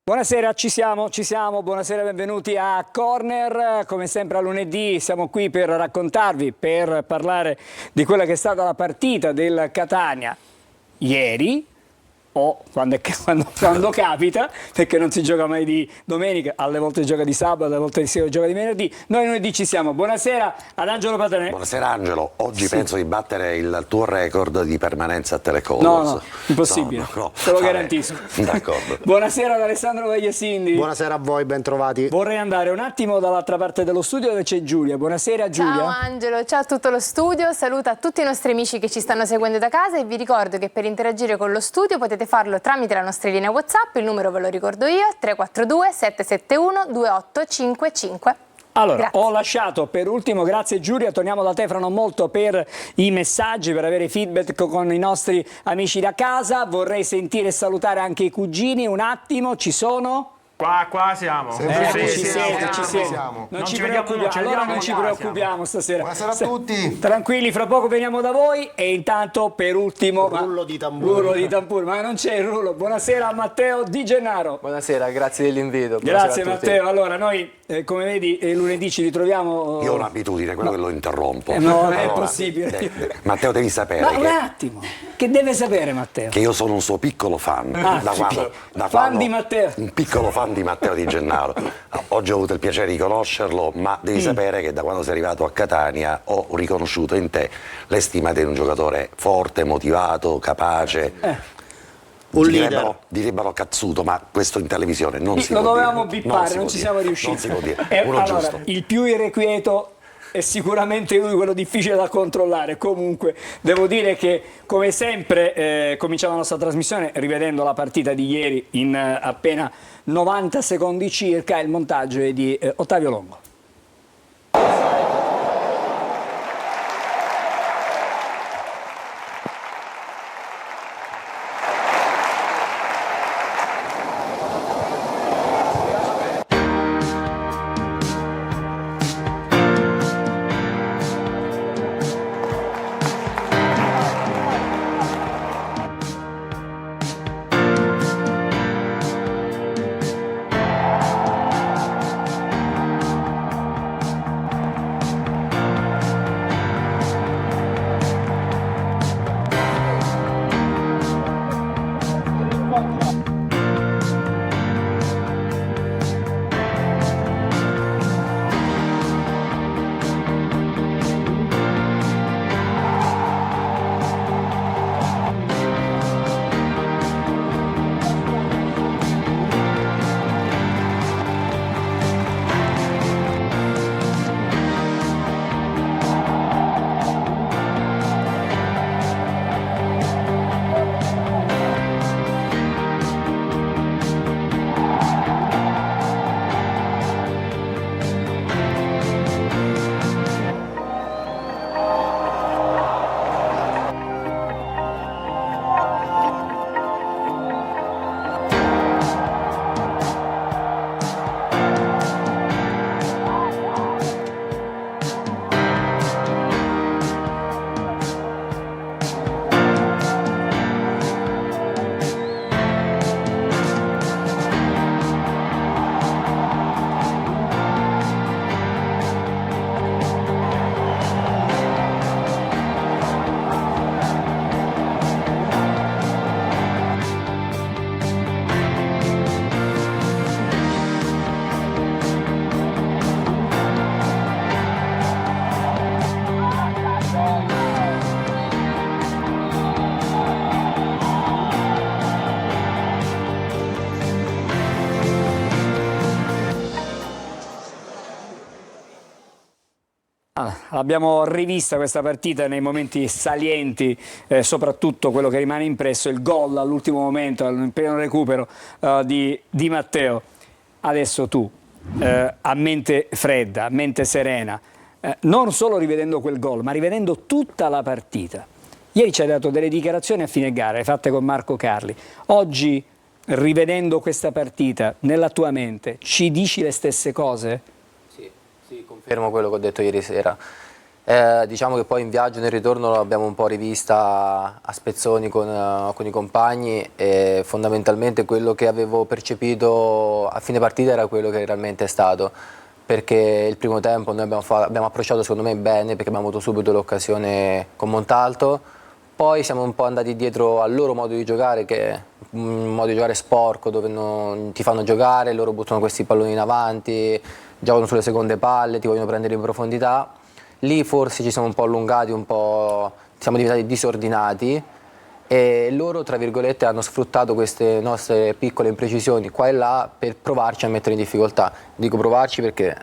Buonasera, ci siamo, buonasera, benvenuti a Corner. Come sempre a lunedì siamo qui per raccontarvi, per parlare di quella che è stata la partita del Catania ieri, o quando capita, perché non si gioca mai di domenica, alle volte si gioca di sabato, alle volte si gioca di venerdì. Noi lunedì ci siamo. Buonasera ad Angelo Patanè. Buonasera Angelo, oggi penso di battere il tuo record di permanenza a Telecolors. No, impossibile, no, te lo garantisco. D'accordo. Buonasera ad Alessandro Vagliasindi. Buonasera a voi, bentrovati. Vorrei andare un attimo dall'altra parte dello studio dove c'è Giulia. Buonasera Giulia. Ciao Angelo, ciao a tutto lo studio, saluto a tutti i nostri amici che ci stanno seguendo da casa e vi ricordo che per interagire con lo studio potete farlo tramite la nostra linea WhatsApp, il numero ve lo ricordo io, 342 771 2855. Allora, Grazie. ho lasciato per ultimo, grazie Giulia, torniamo da te fra non molto per i messaggi, per avere feedback con i nostri amici da casa. Vorrei sentire e salutare anche i cugini, un attimo, ci sono? Qua siamo. Ci siete. Non ci preoccupiamo, allora non ci preoccupiamo stasera. Buonasera a tutti. Tranquilli, fra poco veniamo da voi e intanto per ultimo... Rullo di tamburi. Ma non c'è il rullo. Buonasera a Matteo Di Gennaro. Buonasera, grazie dell'invito. Grazie Matteo. Allora noi, come vedi, lunedì ci ritroviamo... Io ho un'abitudine, quello che lo interrompo. No, è possibile. Matteo, devi sapere Ma un attimo, che deve sapere Matteo? che io sono un suo piccolo fan. Fan di Matteo. Un piccolo fan di Matteo Di Gennaro. Oggi ho avuto il piacere di conoscerlo, ma devi sapere che da quando sei arrivato a Catania ho riconosciuto in te l'estima di un giocatore forte, motivato, capace. Un leader. Direbbero cazzuto, ma questo in televisione non si Lo può dire. dovevamo bippare, non ci siamo riusciti. Non si può dire. Allora, Giusto. il più irrequieto è sicuramente lui, quello difficile da controllare. Comunque devo dire che come sempre cominciamo la nostra trasmissione rivedendo la partita di ieri in appena 90 secondi circa. Il montaggio è di Ottavio Longo. L'abbiamo rivista questa partita nei momenti salienti, soprattutto quello che rimane impresso, il gol all'ultimo momento, in pieno recupero di Matteo. Adesso tu, a mente fredda, a mente serena, non solo rivedendo quel gol, ma rivedendo tutta la partita. Ieri ci hai dato delle dichiarazioni a fine gara, le fatte con Marco Carli. Oggi, rivedendo questa partita, nella tua mente, ci dici le stesse cose? Sì, confermo quello che ho detto ieri sera. Diciamo che poi in viaggio nel ritorno l'abbiamo un po' rivista a spezzoni con i compagni e fondamentalmente quello che avevo percepito a fine partita era quello che realmente è stato, perché il primo tempo noi abbiamo approcciato secondo me bene perché abbiamo avuto subito l'occasione con Montalto, poi siamo un po' andati dietro al loro modo di giocare, che è un modo di giocare sporco dove non ti fanno giocare, loro buttano questi palloni in avanti, giocano sulle seconde palle, ti vogliono prendere in profondità. Lì forse ci siamo un po' allungati, siamo diventati disordinati e loro, tra virgolette, hanno sfruttato queste nostre piccole imprecisioni qua e là per provarci a mettere in difficoltà. Dico provarci perché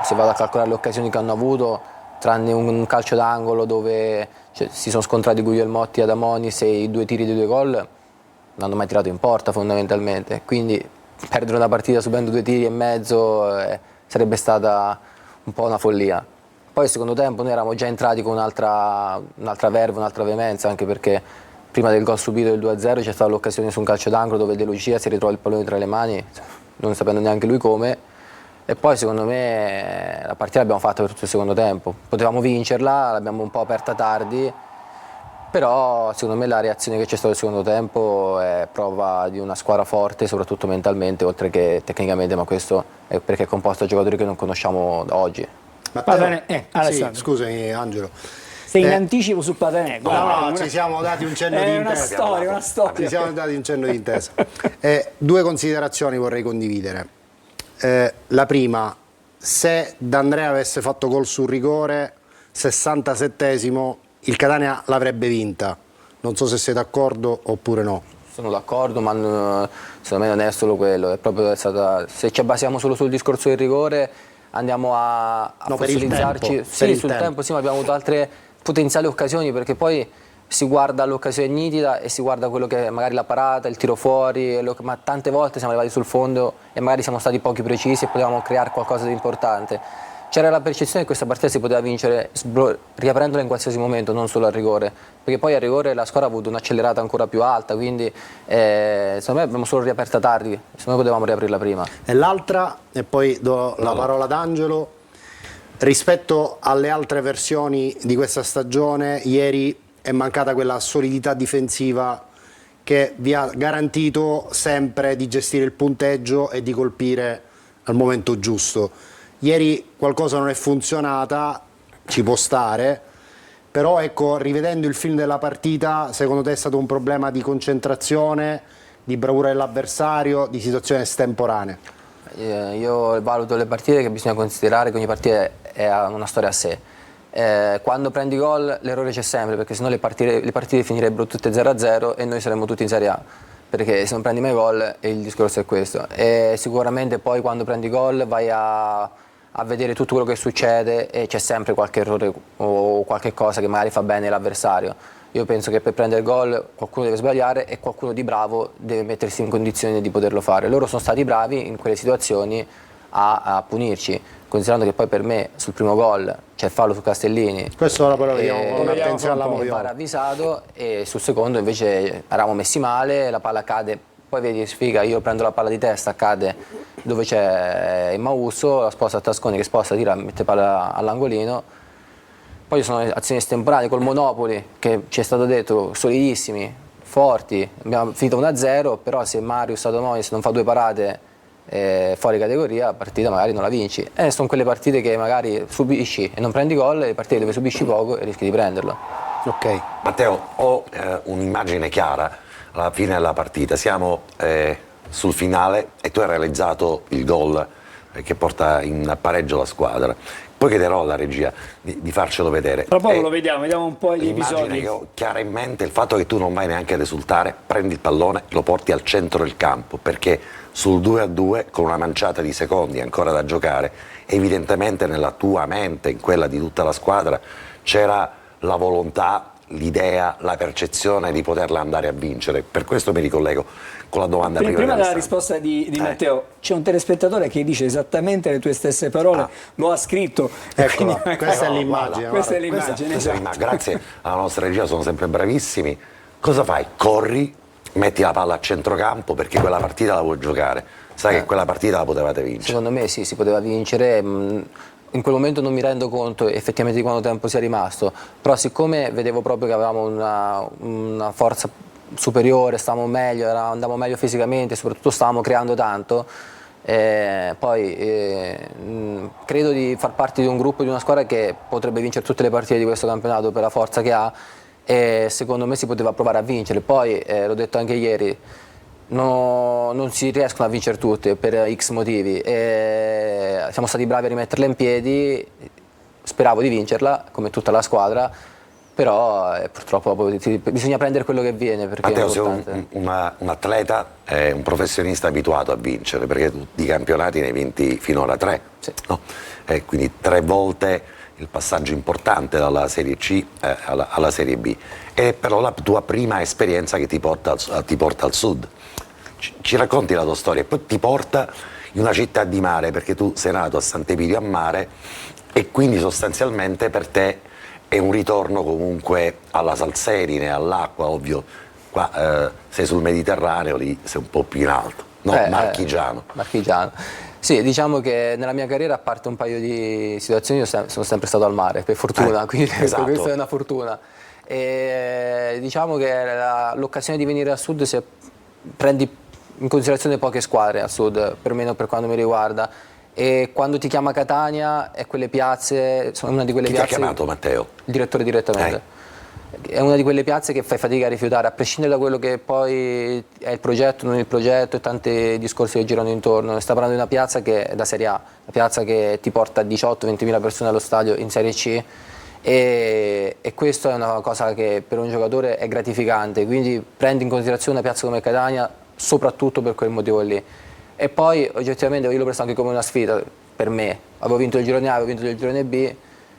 se vado a calcolare le occasioni che hanno avuto, tranne un calcio d'angolo dove si sono scontrati Guglielmotti e Adamonis e i 2 tiri di 2 gol, non hanno mai tirato in porta fondamentalmente. Quindi perdere una partita subendo 2 tiri e mezzo sarebbe stata un po' una follia. Poi il secondo tempo noi eravamo già entrati con un'altra verve, un'altra veemenza, anche perché prima del gol subito del 2-0 c'è stata l'occasione su un calcio d'angolo dove De Lucia si ritrova il pallone tra le mani, non sapendo neanche lui come. E poi secondo me la partita l'abbiamo fatta per tutto il secondo tempo. Potevamo vincerla, l'abbiamo un po' aperta tardi, però secondo me la reazione che c'è stata nel secondo tempo è prova di una squadra forte, soprattutto mentalmente, oltre che tecnicamente, ma questo è perché è composto da giocatori che non conosciamo da oggi. Sì, scusami Angelo. Sei in anticipo su Patanè. No, ci siamo dati un cenno di intesa. Una storia. Ci siamo dati un cenno di intesa. 2 considerazioni vorrei condividere. La prima, se D'Andrea avesse fatto gol sul rigore, 67esimo, il Catania l'avrebbe vinta. Non so se sei d'accordo oppure no. Sono d'accordo, ma secondo me non è solo quello, è proprio stata, se ci basiamo solo sul discorso del rigore andiamo a fossilizzarci. Sì, sul tempo sì, ma abbiamo avuto altre potenziali occasioni, perché poi si guarda l'occasione nitida e si guarda quello che è magari la parata, il tiro fuori, ma tante volte siamo arrivati sul fondo e magari siamo stati pochi precisi e potevamo creare qualcosa di importante. C'era la percezione che questa partita si poteva vincere riaprendola in qualsiasi momento, non solo al rigore, perché poi al rigore la squadra ha avuto un'accelerata ancora più alta, quindi secondo me abbiamo solo riaperta tardi, secondo me potevamo riaprirla prima. E l'altra, e poi do la parola ad Angelo, rispetto alle altre versioni di questa stagione, ieri è mancata quella solidità difensiva che vi ha garantito sempre di gestire il punteggio e di colpire al momento giusto. Ieri qualcosa non è funzionata, ci può stare, però ecco, rivedendo il film della partita, secondo te è stato un problema di concentrazione, di bravura dell'avversario, di situazioni estemporanee? Io valuto le partite che bisogna considerare che ogni partita è una storia a sé. Quando prendi gol l'errore c'è sempre, perché sennò le partite finirebbero tutte 0-0 e noi saremmo tutti in Serie A, perché se non prendi mai gol il discorso è questo. E sicuramente poi quando prendi gol vai a vedere tutto quello che succede e c'è sempre qualche errore o qualche cosa che magari fa bene l'avversario. Io penso che per prendere gol qualcuno deve sbagliare e qualcuno di bravo deve mettersi in condizione di poterlo fare. Loro sono stati bravi in quelle situazioni a punirci, considerando che poi per me sul primo gol c'è il fallo su Castellini. Questo ora però vediamo con attenzione alla Moviola. VAR avvisato e sul secondo invece eravamo messi male, la palla cade, poi vedi sfiga, io prendo la palla di testa, cade dove c'è il Mausso, la sposta a Tasconi che sposta, tira, mette palla all'angolino. Poi ci sono azioni estemporanee col Monopoli che ci è stato detto solidissimi, forti, abbiamo finito 1-0, però se Marius Adomonis non fa 2 parate fuori categoria, la partita magari non la vinci. Sono quelle partite che magari subisci e non prendi gol, e le partite dove subisci poco e rischi di prenderlo. Ok. Matteo, ho un'immagine chiara alla fine della partita. Siamo sul finale e tu hai realizzato il gol che porta in pareggio la squadra. Poi chiederò alla regia di farcelo vedere. Tra poco lo vediamo un po' gli l'immagine episodi. che ho chiara in mente, il fatto che tu non vai neanche ad esultare, prendi il pallone, lo porti al centro del campo, perché sul 2-2 con una manciata di secondi ancora da giocare, evidentemente nella tua mente, in quella di tutta la squadra, c'era la volontà, l'idea, la percezione di poterla andare a vincere. Per questo mi ricollego con la domanda Prima della risposta di Matteo, c'è un telespettatore che dice esattamente le tue stesse parole, lo ha scritto. Eccola, questa è l'immagine. Questa è l'immagine, esatto. Grazie alla nostra regia, sono sempre bravissimi. Cosa fai? Corri, metti la palla a centrocampo perché quella partita la vuoi giocare. Sai che quella partita la potevate vincere. Secondo me sì, si poteva vincere. in quel momento non mi rendo conto effettivamente di quanto tempo sia rimasto, però siccome vedevo proprio che avevamo una forza superiore, stavamo meglio, andavamo meglio fisicamente, soprattutto stavamo creando tanto, credo di far parte di un gruppo, di una squadra che potrebbe vincere tutte le partite di questo campionato per la forza che ha, e secondo me si poteva provare a vincere. Poi, l'ho detto anche ieri, non si riescono a vincere tutte per X motivi, siamo stati bravi a rimetterla in piedi, speravo di vincerla come tutta la squadra, però purtroppo bisogna prendere quello che viene, perché Matteo, è sei importante. un atleta, un professionista abituato a vincere, perché tu di campionati ne hai vinti finora 3, Sì. no? Quindi 3 volte il passaggio importante dalla Serie C alla Serie B. È però la tua prima esperienza che ti porta al sud. Ci racconti la tua storia e poi ti porta in una città di mare, perché tu sei nato a Sant'Epidio a Mare e quindi sostanzialmente per te è un ritorno comunque alla salsedine, all'acqua, ovvio. Qua sei sul Mediterraneo, lì sei un po' più in alto, no? Marchigiano. Marchigiano. Sì, diciamo che nella mia carriera, a parte un paio di situazioni, io sono sempre stato al mare, per fortuna, quindi esatto. questa è una fortuna. E diciamo che l'occasione di venire al sud, se prendi in considerazione poche squadre al sud, perlomeno per quanto mi riguarda, e quando ti chiama Catania, è quelle piazze, sono una di quelle Chi piazze... ti ha chiamato, Matteo? Il direttore direttamente. È una di quelle piazze che fai fatica a rifiutare, a prescindere da quello che poi è il progetto, non il progetto e tanti discorsi che girano intorno. Sta parlando di una piazza che è da Serie A, una piazza che ti porta 18-20 mila persone allo stadio in Serie C, e questo è una cosa che per un giocatore è gratificante, quindi prendi in considerazione una piazza come Catania soprattutto per quel motivo lì. E poi oggettivamente io l'ho preso anche come una sfida per me, avevo vinto il girone A, avevo vinto il girone B,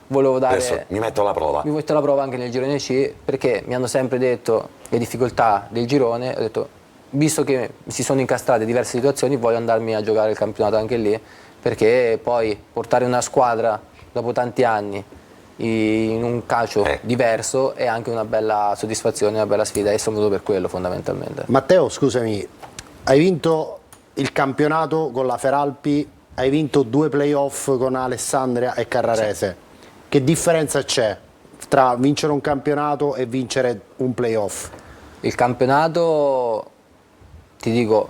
volevo dare... Adesso mi metto alla prova. Mi metto alla prova anche nel girone C, perché mi hanno sempre detto le difficoltà del girone, ho detto, visto che si sono incastrate diverse situazioni, voglio andarmi a giocare il campionato anche lì, perché poi portare una squadra dopo tanti anni in un calcio diverso è anche una bella soddisfazione, una bella sfida, e sono venuto per quello fondamentalmente. Matteo, scusami, hai vinto il campionato con la Feralpi, hai vinto 2 playoff con Alessandria e Carrarese. Sì. Che differenza c'è tra vincere un campionato e vincere un playoff? Il campionato, ti dico,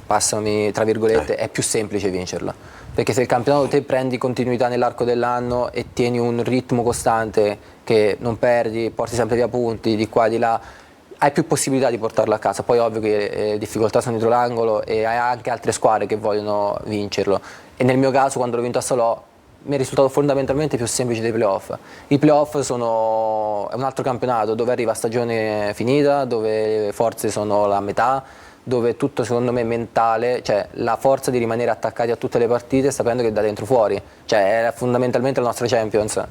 passami tra virgolette, è più semplice vincerla, perché se il campionato te prendi continuità nell'arco dell'anno e tieni un ritmo costante, che non perdi, porti sempre via punti di qua e di là, hai più possibilità di portarlo a casa. Poi ovvio che le difficoltà sono dietro l'angolo e hai anche altre squadre che vogliono vincerlo, e nel mio caso, quando l'ho vinto a Salò, mi è risultato fondamentalmente più semplice dei playoff. I playoff è un altro campionato dove arriva stagione finita, dove le forze sono la metà, dove tutto secondo me è mentale, cioè la forza di rimanere attaccati a tutte le partite sapendo che da dentro fuori, cioè è fondamentalmente la nostra Champions.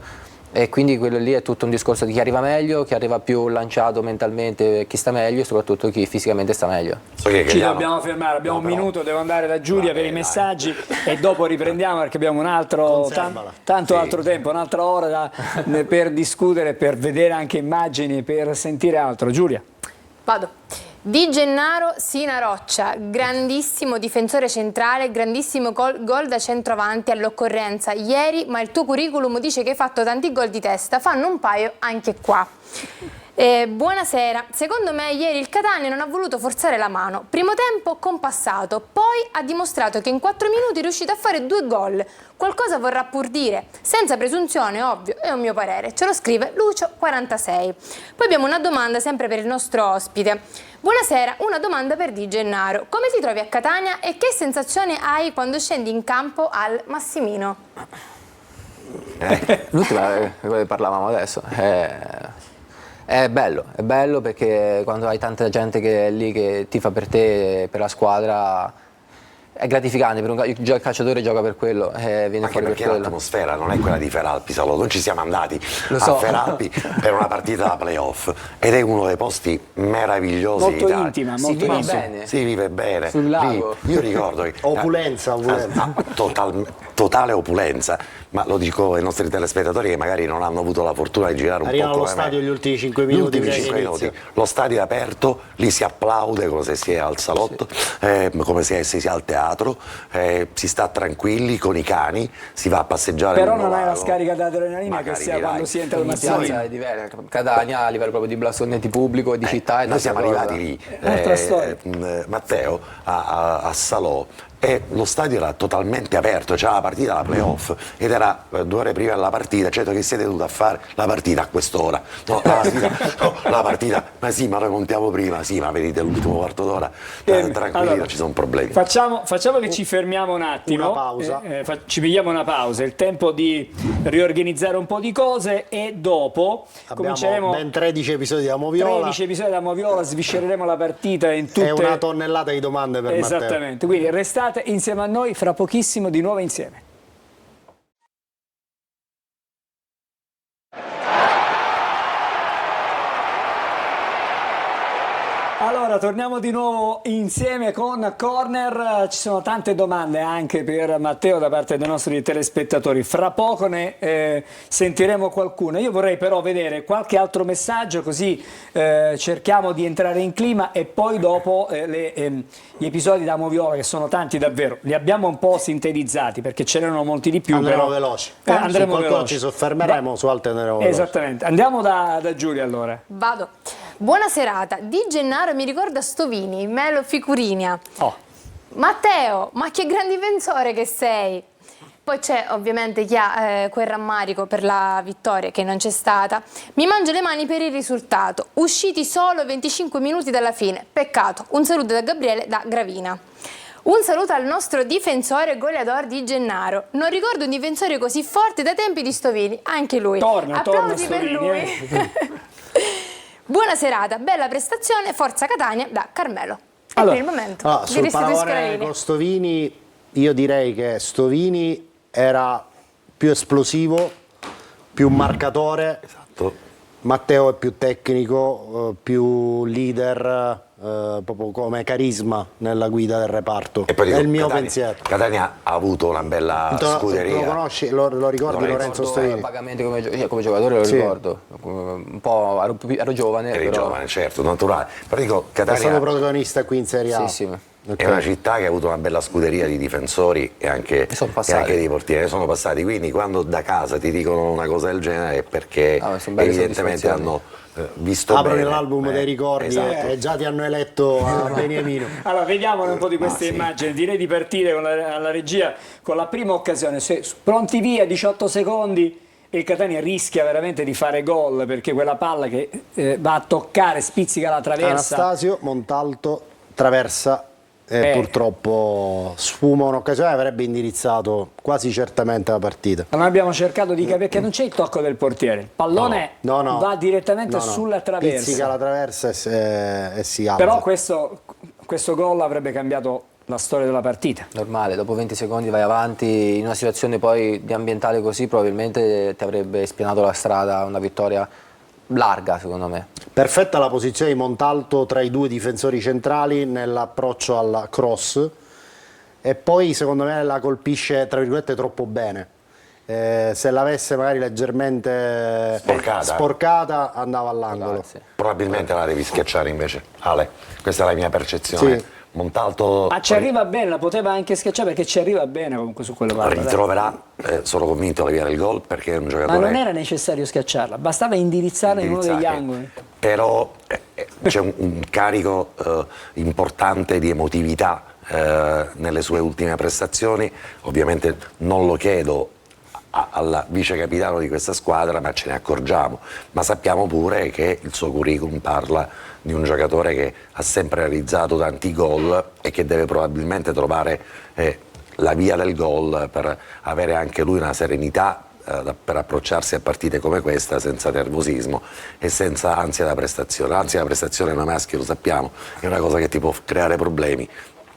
E quindi quello lì è tutto un discorso di chi arriva meglio, chi arriva più lanciato mentalmente, chi sta meglio e soprattutto chi fisicamente sta meglio. Ci dobbiamo fermare, abbiamo un minuto, devo andare da Giulia per i messaggi e dopo riprendiamo, perché abbiamo un altro tanto altro tempo, un'altra ora per discutere, per vedere anche immagini, per sentire altro. Giulia. Vado. Di Gennaro Sina Roccia, grandissimo difensore centrale, grandissimo gol da centroavanti all'occorrenza ieri, ma il tuo curriculum dice che hai fatto tanti gol di testa, fanno un paio anche qua. Buonasera, secondo me ieri il Catania non ha voluto forzare la mano, primo tempo compassato, poi ha dimostrato che in 4 minuti è riuscito a fare 2 gol, qualcosa vorrà pur dire, senza presunzione, ovvio, è un mio parere, ce lo scrive Lucio46. Poi abbiamo una domanda sempre per il nostro ospite. Buonasera, una domanda per Di Gennaro, come ti trovi a Catania e che sensazione hai quando scendi in campo al Massimino? L'ultima è quello che parlavamo adesso. È bello perché quando hai tanta gente che è lì che tifa per te, per la squadra, è gratificante. Il calciatore gioca per quello, viene anche fuori per perché quello. l'atmosfera non è quella di Feralpi Salò, noi ci siamo andati a Feralpi per una partita da playoff ed è uno dei posti meravigliosi molto d'Italia. intima, Si molto vive intima. bene. Si vive bene Sul lago. Io ricordo che Opulenza. totale opulenza, ma lo dico ai nostri telespettatori che magari non hanno avuto la fortuna di girare un Arrivano po' allo come me. stadio gli ultimi 5 Gli minuti ultimi prima che 5 inizi. minuti, lo stadio è aperto, lì si applaude come se si è al salotto, come se si è al teatro, si sta tranquilli con i cani, si va a passeggiare. Però lungo non hai la lago. scarica d'adrenalina che Magari si ha dirai. quando si entra al Ogni massimo. piazza è diversa. Catania a livello proprio di blasonnetti pubblico e di città è Noi siamo un'altra arrivati cosa. lì, Un'altra storia. Matteo, a Salò, e lo stadio era totalmente aperto, c'era la partita, la playoff, ed era 2 ore prima della partita. Certo che siete dovuti a fare la partita a quest'ora. No, la partita, ma sì, ma noi contiamo prima, sì, ma vedete l'ultimo quarto d'ora, tranquilli, Allora, non ci sono problemi. Facciamo che ci fermiamo un attimo, Una pausa. ci pigliamo una pausa, il tempo di riorganizzare un po' di cose e dopo Abbiamo cominceremo ben 13 episodi da Moviola 13 episodi da Moviola, sviscereremo la partita in tutte... e una tonnellata di domande per Matteo. Esattamente, quindi restate insieme a noi, fra pochissimo di nuovo insieme. Allora, torniamo di nuovo insieme con Corner. Ci sono tante domande anche per Matteo da parte dei nostri telespettatori. Fra poco ne sentiremo qualcuna. Io vorrei però vedere qualche altro messaggio, così cerchiamo di entrare in clima e poi dopo gli episodi da Moviola, che sono tanti davvero, li abbiamo un po' sintetizzati perché ce n'erano molti di più. Andremo però, veloci. andremo Su qualcuno veloci. ci soffermeremo, su altri andremo veloci. Esattamente. Andiamo da Giulia allora. Vado. Buona serata. Di Gennaro mi ricorda Stovini, Melo Figurinia. Oh. Matteo, ma che gran difensore che sei! Poi c'è ovviamente chi ha quel rammarico per la vittoria che non c'è stata. Mi mangio le mani per il risultato. Usciti solo 25 minuti dalla fine. Peccato. Un saluto da Gabriele da Gravina. Un saluto al nostro difensore goleador Di Gennaro. Non ricordo un difensore così forte da tempi di Stovini. Anche lui. Torna Applausi per Stovini, lui. Buona serata, bella prestazione, forza Catania da Carmelo. È Allora, per il momento. Allora, Vi sul restituisco la paragone linea. con Stovini, io direi che Stovini era più esplosivo, più marcatore. Esatto. Matteo è più tecnico, più leader, proprio come carisma nella guida del reparto. E poi è dico, il mio Catania, pensiero. Catania ha avuto una bella scuderia. Lo conosci? Lo ricordi Lorenzo Stovini? Vagamente come giocatore lo Sì. ricordo, un po' ero giovane. Eri però... giovane, certo, naturale. Però dico, È stato Catania protagonista qui in Serie A. Sì, sì. Ok. è una città che ha avuto una bella scuderia di difensori e anche, sono e passati. anche di portieri, sono passati. Quindi quando da casa ti dicono una cosa del genere è perché sono belle evidentemente soddisfazioni. hanno visto Aprono bene. l'album dei ricordi Esatto. e già ti hanno eletto a Beniamino. Allora, vediamo un po' di queste sì. immagini. Direi di partire con alla regia con la prima occasione. Pronti via, 18 secondi e il Catania rischia veramente di fare gol perché quella palla che va a toccare, spizzica la traversa. Anastasio, Montalto, traversa e purtroppo sfuma un'occasione che avrebbe indirizzato quasi certamente la partita. Allora abbiamo cercato di capire che non c'è il tocco del portiere. Il pallone No. va direttamente No. sulla traversa. Pizzica la traversa e si alza. Però questo gol avrebbe cambiato la storia della partita. Normale, dopo 20 secondi vai avanti, in una situazione poi di ambientale così probabilmente ti avrebbe spianato la strada a una vittoria larga secondo me. Perfetta la posizione di Montalto tra i due difensori centrali nell'approccio al cross e poi secondo me la colpisce tra virgolette troppo bene. Se l'avesse magari leggermente sporcata andava all'angolo. Grazie. Probabilmente la devi schiacciare invece. Ale, questa è la mia percezione. Sì. Montalto Ma ci arriva bene, la poteva anche schiacciare perché ci arriva bene comunque su quelle palle. ritroverà, sono convinto, a leviare il gol perché è un Ma giocatore. non era necessario schiacciarla, bastava indirizzarla in uno degli angoli. Però c'è un carico importante di emotività nelle sue ultime prestazioni. Ovviamente non lo chiedo al vice capitano di questa squadra, ma ce ne accorgiamo. Ma sappiamo pure che il suo curriculum parla di un giocatore che ha sempre realizzato tanti gol e che deve probabilmente trovare la via del gol per avere anche lui una serenità per approcciarsi a partite come questa senza nervosismo e senza ansia da prestazione. L'ansia da prestazione noi maschi, lo sappiamo, è una cosa che ti può creare problemi.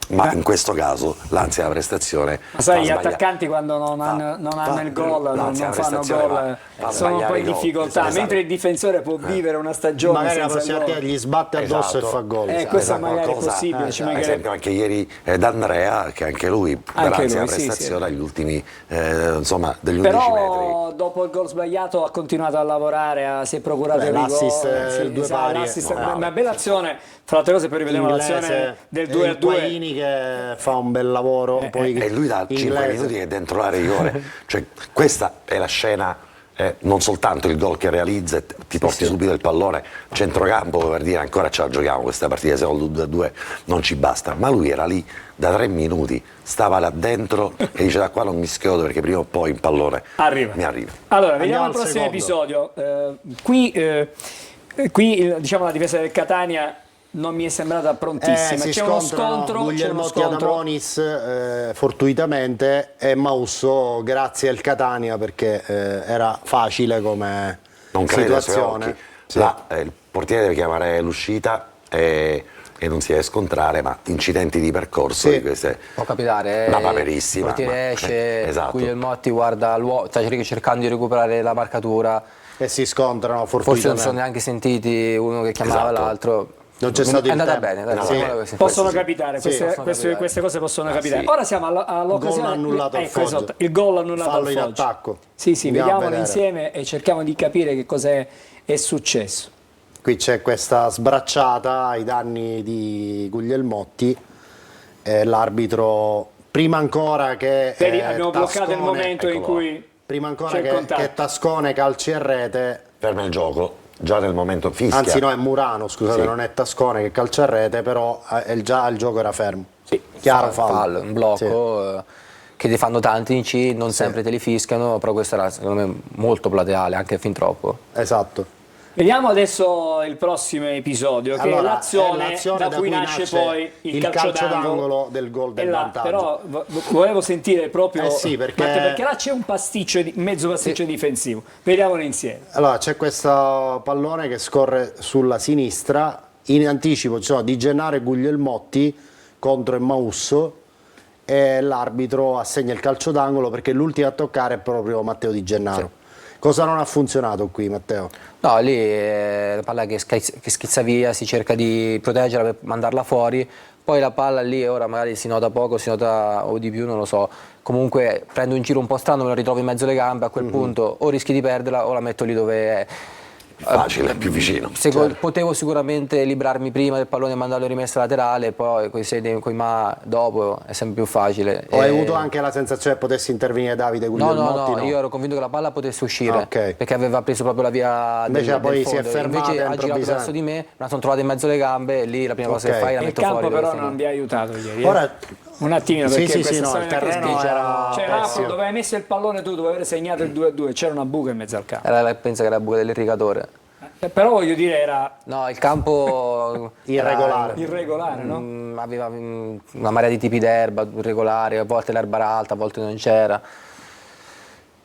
ma in questo caso l'ansia della prestazione Ma sai, gli fa sbagliare. attaccanti quando non hanno il gol, non l'ansia della fanno prestazione gol, fa sono un po' sbagliare in i gol. difficoltà, Esatto. mentre il difensore può vivere una stagione Magari la senza prossima gol. partita gli sbatte addosso Esatto. e fa gol. Questo Esatto, magari è qualcosa, possibile, ci ad mancherebbe. esempio anche ieri D'Andrea, che anche lui per Anche l'ansia lui, della sì, prestazione agli ultimi insomma degli 11 metri. Però dopo il gol sbagliato ha continuato a lavorare, si è procurato il rigore. l'assist, sì, due esatto, pari, l'assist, no, una bella azione, fra l'altra cosa poi rivediamo l'azione del 2-2. Guaini che fa un bel lavoro. Poi E lui da 5 inglese. minuti che è dentro la rigore. Cioè, questa è la scena, non soltanto il gol che realizza, e ti porti subito il pallone, centrocampo per dire ancora ce la giochiamo questa partita, se no il 2-2 non ci basta. Ma lui era lì da 3 minuti, stava là dentro e dice da qua non mi schiodo perché prima o poi il pallone mi arriva. Allora, vediamo il al prossimo secondo. episodio. Qui diciamo la difesa del Catania non mi è sembrata prontissima. Si C'è uno scontrano scontro, Guglielmotti Adamonis fortuitamente e Mausso grazie al Catania perché era facile come Non credo ai suoi situazione. occhi. Sì. Là, il portiere deve chiamare l'uscita e non si deve scontrare, ma incidenti di percorso Sì. di queste. Può capitare, Una paperissima, il portiere ma- esce, esatto. Guglielmotti guarda l'uomo, sta cercando di recuperare la marcatura, E si scontrano forse non fortuitamente. sono neanche sentiti uno che chiamava Esatto. l'altro. Non c'è stato è il andata tempo. bene, dai, No. diciamola Sì. così. Possono Sì. capitare, Sì, queste, possono capitare. queste cose possono capitare. sì. Ora siamo all'occasione. Gol annullato al ecco, Foggia. esatto, il gol annullato Fallo al in Foggia. attacco. Sì, sì, Andiamo a vediamolo vedere. insieme e cerchiamo di capire che cos'è è successo. Qui c'è questa sbracciata ai danni di Guglielmotti. L'arbitro, prima ancora che Vedi, abbiamo bloccato il Tascone- momento in eccolo. cui prima ancora c'è il contatto. che Tascone calci e rete, Ferma il gioco, già nel momento fischia. anzi no, è Murano, scusate, Sì. non è Tascone che calcia e rete, però già il gioco era fermo. Sì. Chiaro fallo. Un blocco che ne fanno tanti in C, non sempre te li fischiano, però questo era secondo me molto plateale, anche fin troppo. Esatto. Vediamo adesso il prossimo episodio, che Allora, è l'azione è l'azione da cui nasce poi il calcio d'angolo del gol del E là, vantaggio. però volevo sentire proprio Sì, perché- perché là c'è un pasticcio, mezzo pasticcio difensivo. Vediamolo insieme. Allora, c'è questo pallone che scorre sulla sinistra, in anticipo ci sono Di Gennaro e Guglielmotti contro il Mausso e l'arbitro assegna il calcio d'angolo perché l'ultimo a toccare è proprio Matteo Di Gennaro. Cosa non ha funzionato qui, Matteo? No, lì la palla che schizza via, si cerca di proteggerla per mandarla fuori, poi la palla lì ora magari si nota poco, si nota o di più, non lo so. Comunque prendo un giro un po' strano, me lo ritrovo in mezzo alle gambe, a quel punto o rischi di perderla o la metto lì dove è. Facile, più vicino. Potevo sicuramente librarmi prima del pallone e mandarlo in rimessa laterale, poi coi ma dopo è sempre più facile. O hai avuto anche la sensazione che potesse intervenire Davide No, Guglielmotti? io ero convinto che la palla potesse uscire, Ah, ok. perché aveva preso proprio la via Invece del poi si è fondo. fermata Invece ha girato improvvisamente. verso di me, me la sono trovata in mezzo alle gambe e lì la prima cosa Ok. che fai è la Il metto campo fuori. però dove non sta. vi ha aiutato ieri. Ora, Un attimino, Sì, perché sì, questa sì, no, storia il che terreno spinge. era Cioè, pessimo. dove hai messo il pallone tu, dove aver segnato il 2-2, c'era una buca in mezzo al campo. Pensa che era la buca dell'irrigatore. Però voglio dire, era No, il campo Irregolare. irregolare, no? aveva una marea di tipi d'erba irregolari, a volte l'erba era alta, a volte non c'era.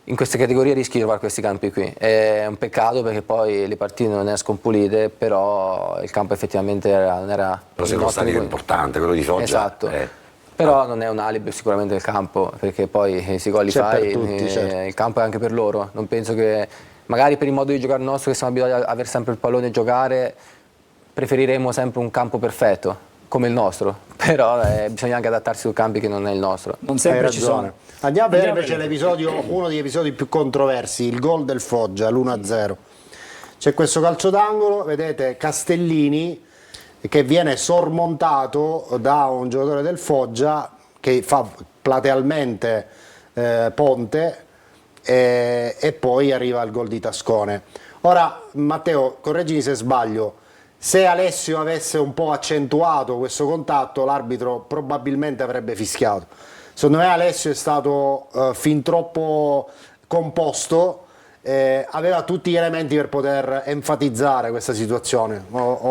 In queste categorie rischi di trovare questi campi qui. È un peccato perché poi le partite non escono pulite, però il campo effettivamente non era Però se in uno ottimo- stadio importante, quello di Foggia. Esatto. Però non è un alibi sicuramente il campo, perché poi se i gol li C'è fai, per tutti, certo. il campo è anche per loro. Non penso che, magari per il modo di giocare nostro, che siamo abituati a avere sempre il pallone e giocare, preferiremo sempre un campo perfetto, come il nostro. Però bisogna anche adattarsi su campi che non è il nostro. Non Hai sempre ci sono. ragione. Andiamo a vedere Andiamo a invece uno degli episodi più controversi, il gol del Foggia, l'1-0. C'è questo calcio d'angolo, vedete Castellini che viene sormontato da un giocatore del Foggia che fa platealmente ponte e poi arriva il gol di Tascone. Ora Matteo, correggimi se sbaglio, se Alessio avesse un po' accentuato questo contatto l'arbitro probabilmente avrebbe fischiato. Secondo me Alessio è stato fin troppo composto, aveva tutti gli elementi per poter enfatizzare questa situazione,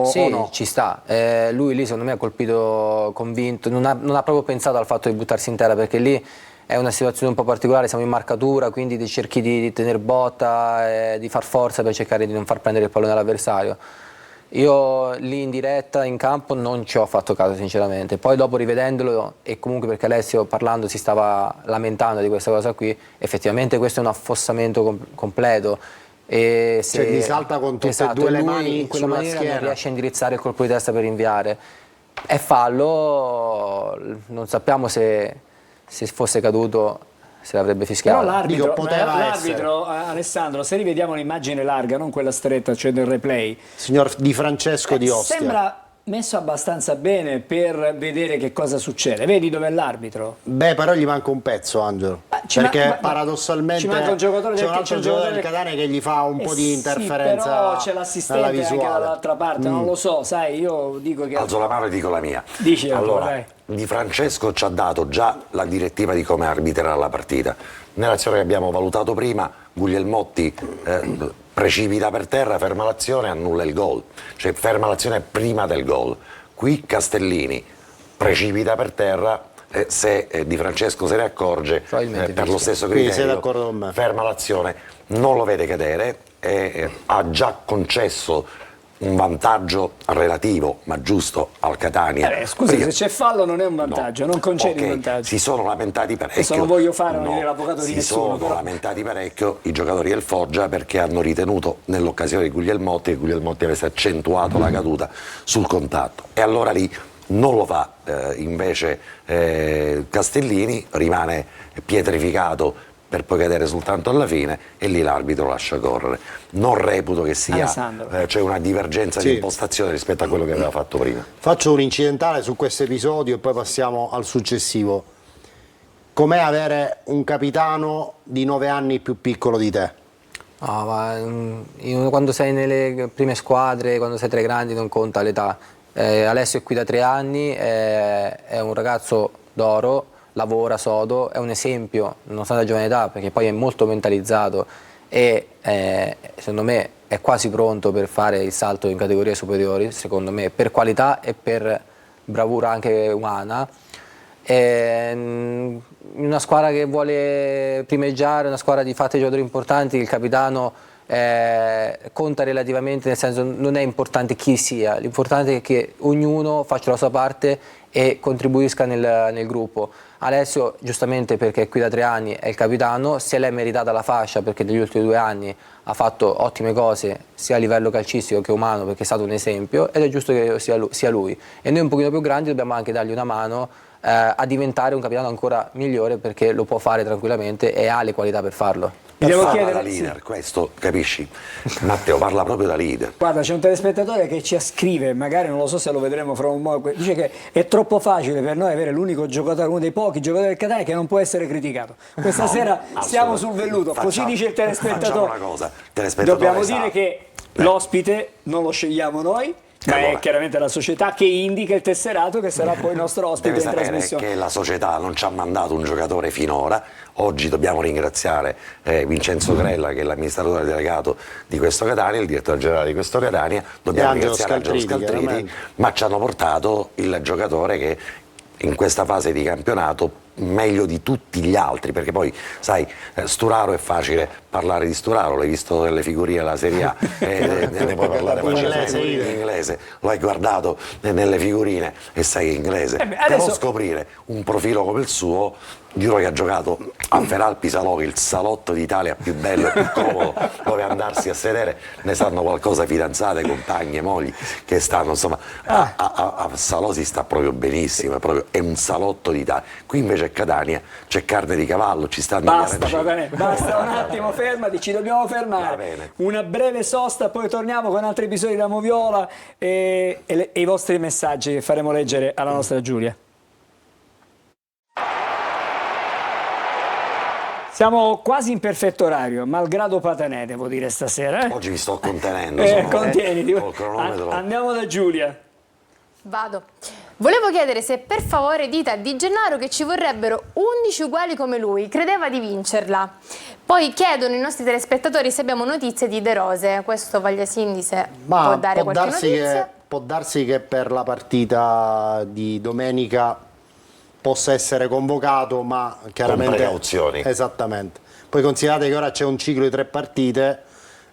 Sì, o no? ci sta. Lui lì secondo me ha colpito convinto, non ha proprio pensato al fatto di buttarsi in terra, perché lì è una situazione un po' particolare, siamo in marcatura, quindi ti cerchi di tenere botta, di far forza per cercare di non far prendere il pallone all'avversario. Io lì in diretta, in campo, non ci ho fatto caso sinceramente, poi dopo rivedendolo e comunque perché Alessio parlando si stava lamentando di questa cosa qui, effettivamente questo è un affossamento completo. E se, Cioè gli salta con tutte e due le lui mani in quella sulla maniera schiena. non riesce a indirizzare il colpo di testa per rinviare. È fallo, non sappiamo se fosse caduto se l'avrebbe fischiato. Però l'arbitro, Dico, poteva l'arbitro, Alessandro, se rivediamo l'immagine larga, non quella stretta, cioè del replay, Signor Di Francesco di Ostia. sembra messo abbastanza bene per vedere che cosa succede. Vedi dov'è l'arbitro? Beh, però gli manca un pezzo, Angelo. Perché paradossalmente ci manca un giocatore c'è del, un altro giocatore del Catania che gli fa un po' di interferenza. Sì, però c'è nella l'assistente anche visuale. dall'altra parte, non lo so, sai, io dico che... Alzo la mano e dico la mia. Dici, allora, vai. Di Francesco ci ha dato già la direttiva di come arbitrare la partita. Nell'azione che abbiamo valutato prima, Guglielmotti precipita per terra, ferma l'azione, annulla il gol. Cioè ferma l'azione prima del gol. Qui Castellini precipita per terra, se Di Francesco se ne accorge, per lo stesso Quindi sei criterio, d'accordo con me? ferma l'azione, non lo vede cadere, ha già concesso un vantaggio relativo, ma giusto, al Catania. Scusi, Prima- se c'è fallo non è un vantaggio, non concedi Ok, un vantaggio. si sono lamentati parecchio. Adesso non voglio fare l'avvocato di si nessuno, sono però. lamentati parecchio i giocatori del Foggia perché hanno ritenuto nell'occasione di Guglielmotti che Guglielmotti avesse accentuato la caduta sul contatto. E allora lì non lo fa, invece Castellini rimane pietrificato per poi cadere soltanto alla fine e lì l'arbitro lascia correre. Non reputo che sia c'è una divergenza di impostazione rispetto a quello che aveva fatto prima. Faccio un incidentale su questo episodio e poi passiamo al successivo. Com'è avere un capitano di 9 anni più piccolo di te? Quando sei nelle prime squadre, quando sei tra i grandi non conta l'età. Alessio è qui da 3 anni, è un ragazzo d'oro, lavora sodo, è un esempio nonostante la giovane età perché poi è molto mentalizzato e secondo me è quasi pronto per fare il salto in categorie superiori, secondo me, per qualità e per bravura anche umana. In una squadra che vuole primeggiare, una squadra di fatti giocatori importanti, il capitano conta relativamente, nel senso non è importante chi sia, l'importante è che ognuno faccia la sua parte e contribuisca nel gruppo. Alessio giustamente perché è qui da 3 anni è il capitano, se l'è meritata la fascia perché negli ultimi 2 anni ha fatto ottime cose sia a livello calcistico che umano perché è stato un esempio ed è giusto che sia lui. E noi un pochino più grandi dobbiamo anche dargli una mano a diventare un capitano ancora migliore perché lo può fare tranquillamente e ha le qualità per farlo. Parla da leader, questo capisci? Matteo parla proprio da leader. Guarda, c'è un telespettatore che ci scrive, magari non lo so se lo vedremo fra un po', dice che è troppo facile per noi avere l'unico giocatore, uno dei pochi giocatori del Catania che non può essere criticato. Questa sera stiamo sul velluto, così dice il telespettatore. Facciamo una cosa, il telespettatore dobbiamo dire che l'ospite non lo scegliamo noi, ma allora, è chiaramente la società che indica il tesserato che sarà poi il nostro ospite deve in sapere trasmissione. che la società non ci ha mandato un giocatore finora. Oggi dobbiamo ringraziare Vincenzo Grella che è l'amministratore delegato di questo Catania, il direttore generale di questo Catania, dobbiamo ringraziare Angelo Scaltriti, ma ci hanno portato il giocatore che in questa fase di campionato meglio di tutti gli altri, perché poi sai Sturaro è facile parlare di Sturaro, l'hai visto nelle figurine della Serie A, ne puoi parlare facilmente in inglese, lo hai guardato nelle figurine e sai che è inglese. Devo scoprire un profilo come il suo di uno che ha giocato a Feralpi Salò, il salotto d'Italia più bello e più comodo dove andarsi a sedere, ne sanno qualcosa fidanzate, compagne, mogli che stanno, insomma a Salò si sta proprio benissimo, è un salotto d'Italia. Qui invece a Catania c'è carne di cavallo, ci stanno basta un attimo, fermati, ci dobbiamo fermare, una breve sosta, poi torniamo con altri episodi da Moviola e i vostri messaggi che faremo leggere alla nostra Giulia. Siamo quasi in perfetto orario, malgrado Patanè, devo dire stasera. Oggi mi sto contenendo. Contieniti. Col cronometro. Andiamo da Giulia. Vado. Volevo chiedere se per favore dite a Di Gennaro che ci vorrebbero 11 uguali come lui, credeva di vincerla. Poi chiedono i nostri telespettatori se abbiamo notizie di De Rose, questo Vagliasindi se può dare qualche notizia. Può darsi che per la partita di domenica possa essere convocato, ma chiaramente con precauzioni. Esattamente. Poi considerate che ora c'è un ciclo di 3 partite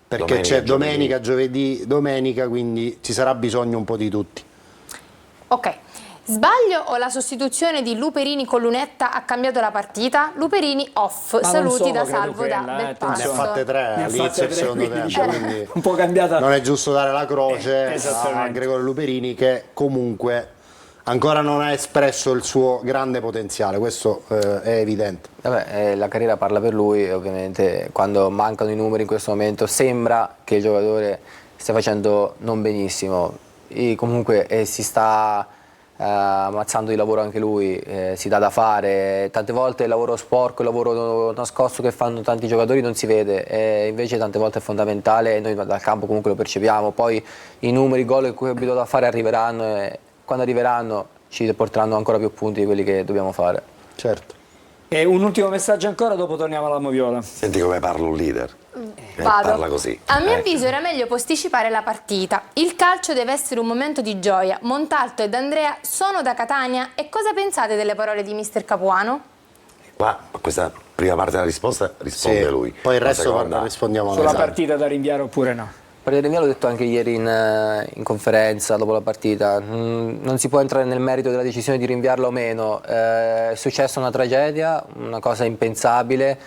perché c'è domenica, giovedì, domenica, quindi ci sarà bisogno un po' di tutti. Ok. Sbaglio o la sostituzione di Luperini con Lunetta ha cambiato la partita? Luperini off, Ma non saluti solo, da credo Salvo quella, da Ne Belpasso. ha fatte 3 Ne ha all'inizio fatte del tre, secondo quindi, tempo, diciamo, quindi un po' cambiata. non è giusto dare la croce a Esattamente. Gregorio Luperini, che comunque ancora non ha espresso il suo grande potenziale, questo è evidente. Vabbè, la carriera parla per lui e ovviamente quando mancano i numeri in questo momento sembra che il giocatore stia facendo non benissimo. E comunque si sta ammazzando di lavoro anche lui, si dà da fare, tante volte il lavoro sporco, il lavoro nascosto che fanno tanti giocatori non si vede, e invece tante volte è fondamentale e noi dal campo comunque lo percepiamo. Poi i numeri, i gol che è abituato a fare arriveranno e quando arriveranno ci porteranno ancora più punti di quelli che dobbiamo fare. Certo. E un ultimo messaggio ancora, dopo torniamo alla Moviola. Senti come parla un leader. Vado. Parla così. A mio avviso era meglio posticipare la partita. Il calcio deve essere un momento di gioia. Montalto ed Andrea sono da Catania e cosa pensate delle parole di mister Capuano? Qua, a questa prima parte della risposta risponde Sì, lui. poi il La resto seconda- rispondiamo noi. Sulla Esatto. partita da rinviare oppure no? Per mio l'ho detto anche ieri in conferenza dopo la partita, non si può entrare nel merito della decisione di rinviarla o meno, è successa una tragedia, una cosa impensabile,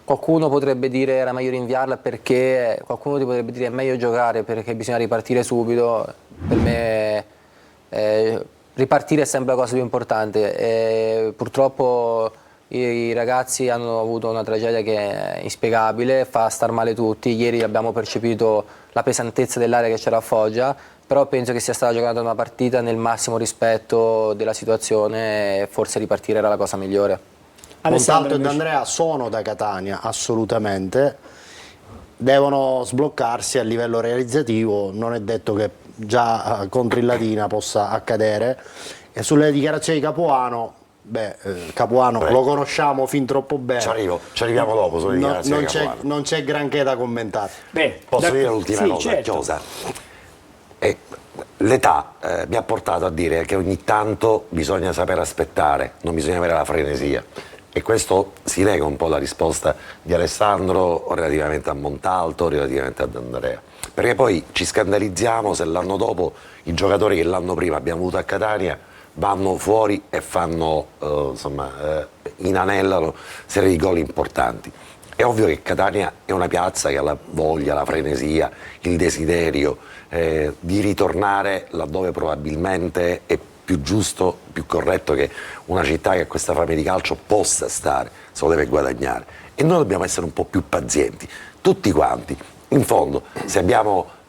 qualcuno potrebbe dire era meglio rinviarla perché, qualcuno ti potrebbe dire è meglio giocare perché bisogna ripartire subito, per me ripartire è sempre la cosa più importante e purtroppo i ragazzi hanno avuto una tragedia che è inspiegabile, fa star male tutti. Ieri abbiamo percepito la pesantezza dell'area che c'era a Foggia, però penso che sia stata giocata una partita nel massimo rispetto della situazione e forse ripartire era la cosa migliore. Montalto ed invece. Andrea sono da Catania, assolutamente. Devono sbloccarsi a livello realizzativo, non è detto che già contro il Latina possa accadere. E sulle dichiarazioni di Capuano, Capuano lo conosciamo fin troppo bene. Ci arriviamo dopo sulle dichiarazioni non di c'è, Capuano. non c'è granché da commentare. Beh, Posso dire l'ultima sì, cosa, certo. Chiosa? L'età mi ha portato a dire che ogni tanto bisogna saper aspettare, non bisogna avere la frenesia. E questo si lega un po' alla risposta di Alessandro relativamente a Montalto, relativamente ad Andrea. Perché poi ci scandalizziamo se l'anno dopo i giocatori che l'anno prima abbiamo avuto a Catania vanno fuori e fanno, inanellano serie di gol importanti. È ovvio che Catania è una piazza che ha la voglia, la frenesia, il desiderio di ritornare laddove probabilmente è più giusto, più corretto che una città che a questa fame di calcio possa stare, se lo deve guadagnare. E noi dobbiamo essere un po' più pazienti, tutti quanti. In fondo, se abbiamo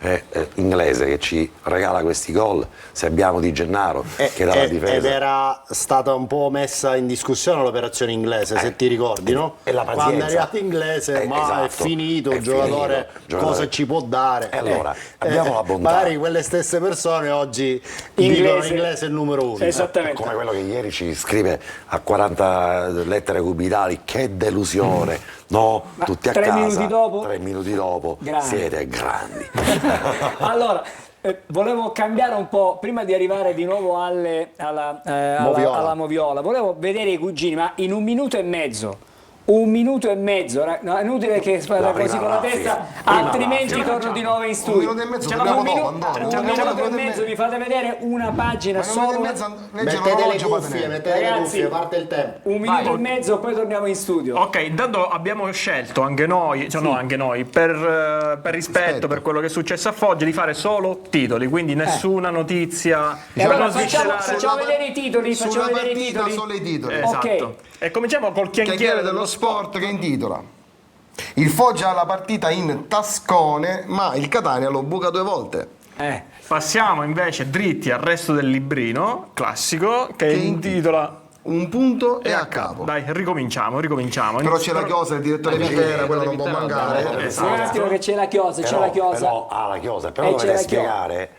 Inglese che ci regala questi gol, se abbiamo Di Gennaro che dà la difesa. Ed era stata un po' messa in discussione l'operazione Inglese, se ti ricordi, no? E la pazienza. Quando è arrivato Inglese, ma esatto, è finito, è il giocatore finito. cosa ci può dare? E allora, abbiamo la bontà. Magari quelle stesse persone oggi Inglese. dicono Inglese è il numero uno. Esattamente. Come quello che ieri ci scrive a 40 lettere cubitali, che delusione, no? Ma Tutti a 3 casa. minuti dopo? 3 minuti dopo, Grandi. siete grandi. Allora, volevo cambiare un po', prima di arrivare di nuovo Moviola. alla Moviola, volevo vedere i cugini, ma in 1 minuto e mezzo. 1 minuto e mezzo, no, è inutile che fate La così prima con la raffia. testa, Prima altrimenti raffia. torno di nuovo in studio. 1 minuto e mezzo, Un torniamo minu- dopo, Andrea. un Torniamo minuto dopo, e 1 minuto e mezzo, mezzo. mi fate vedere una pagina solo. Mettete le cuffie, Ragazzi, parte il tempo. 1 minuto e mezzo, poi torniamo in studio. Ok, intanto abbiamo scelto anche noi, cioè no, anche noi, per rispetto per quello che è successo a Foggia, di fare solo titoli, quindi nessuna notizia. E allora non facciamo sviscerare. vedere i titoli, facciamo Sulla vedere i partita titoli. solo i titoli. Esatto. Ok. E cominciamo col Chiacchiere dello sport che intitola: il Foggia ha la partita in tascone, ma il Catania lo buca 2 volte. Passiamo invece dritti al resto del librino classico che intitola Un punto e a capo. Dai, ricominciamo. Però c'è la Chiosa, il direttore Vitera, quello non può mancare. Un attimo che c'è la chiosa, c'è la chiosa. Però, la chiosa, però C'è dovete la spiegare